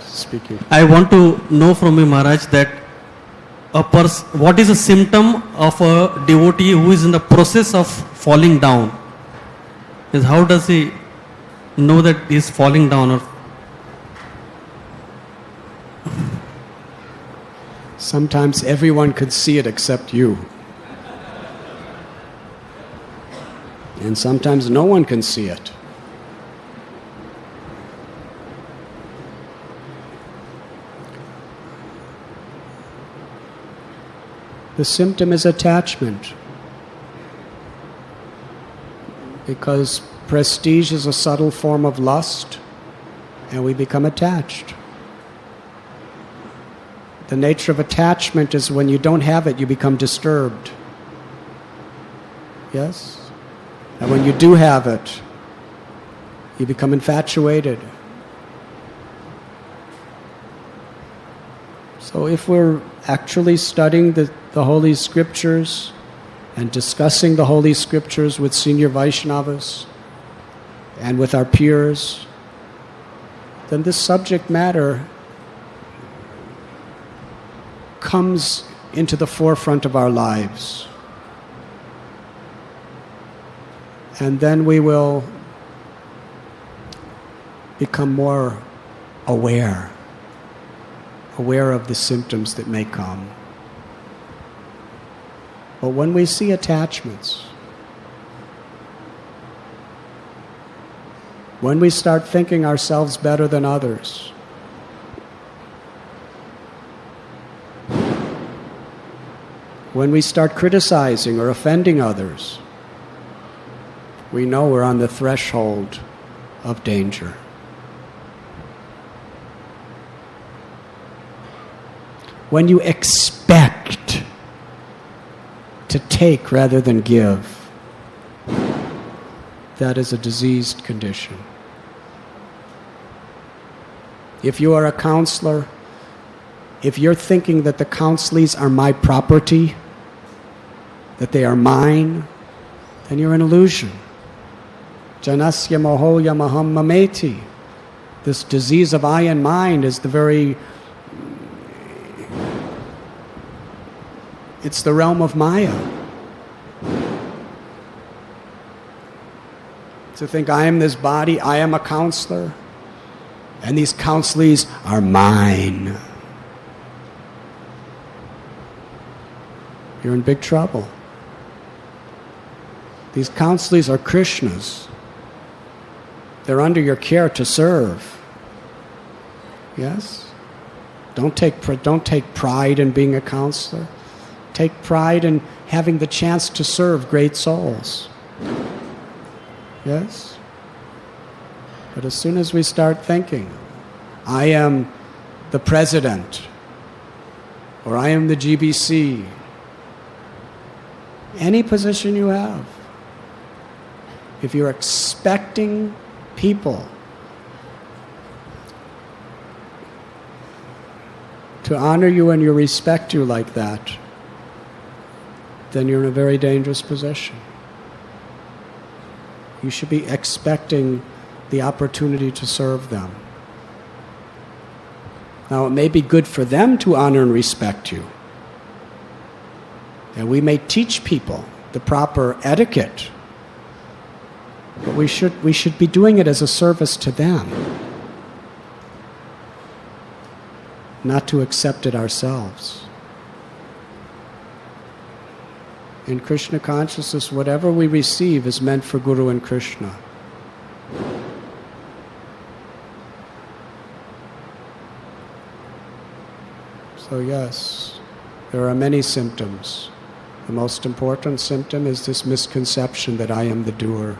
speaking. I want to know from you, Maharaj, that what is a symptom of a devotee who is in the process of falling down? Is how does he know that he is falling down? Or sometimes everyone could see it except you. And sometimes no one can see it. The symptom is attachment. Because prestige is a subtle form of lust, and we become attached. The nature of attachment is when you don't have it, you become disturbed. Yes? And when you do have it, you become infatuated. So if we're actually studying the Holy Scriptures and discussing the Holy Scriptures with senior Vaishnavas and with our peers, then this subject matter comes into the forefront of our lives. And then we will become more aware of the symptoms that may come. But when we see attachments, when we start thinking ourselves better than others, When we start criticizing or offending others, we know we're on the threshold of danger. When you expect to take rather than give, that is a diseased condition. If you are a counselor, if you're thinking that the counselees are my property, that they are mine, then you're an illusion. Janasya mohoya maham mameti. This disease of I and mine is it's the realm of Maya. To think I am this body, I am a counselor, and these counselees are mine. You're in big trouble. These counselees are Krishna's. They're under your care to serve. Yes? Don't take pride in being a counselor. Take pride in having the chance to serve great souls. Yes? But as soon as we start thinking, I am the president, or I am the GBC, any position you have, if you're expecting people to honor you and you respect you like that, then you're in a very dangerous position. You should be expecting the opportunity to serve them. Now, it may be good for them to honor and respect you. And we may teach people the proper etiquette, but we should be doing it as a service to them, not to accept it ourselves. In Krishna consciousness, whatever we receive is meant for Guru and Krishna. So yes, there are many symptoms. The most important symptom is this misconception that I am the doer,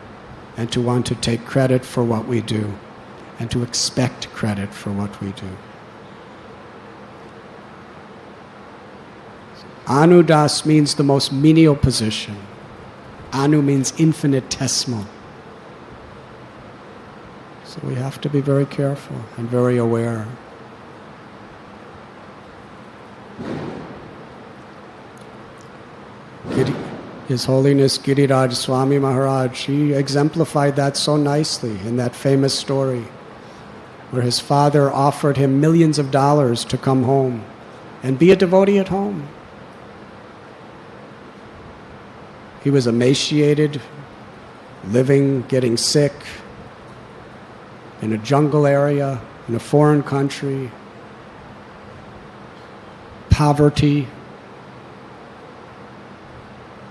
and to want to take credit for what we do, and to expect credit for what we do. Anudas means the most menial position. Anu means infinitesimal. So we have to be very careful and very aware. His Holiness Giriraj Swami Maharaj, he exemplified that so nicely in that famous story where his father offered him millions of dollars to come home and be a devotee at home. He was emaciated, living, getting sick, in a jungle area, in a foreign country, poverty.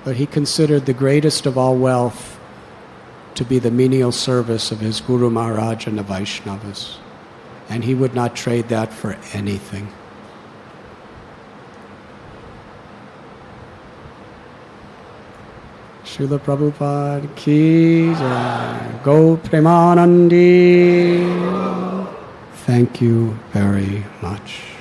But he considered the greatest of all wealth to be the menial service of his Guru Maharaj and the Vaishnavas. And he would not trade that for anything. Srila Prabhupada ki jai. Go Premanandi. Thank you very much.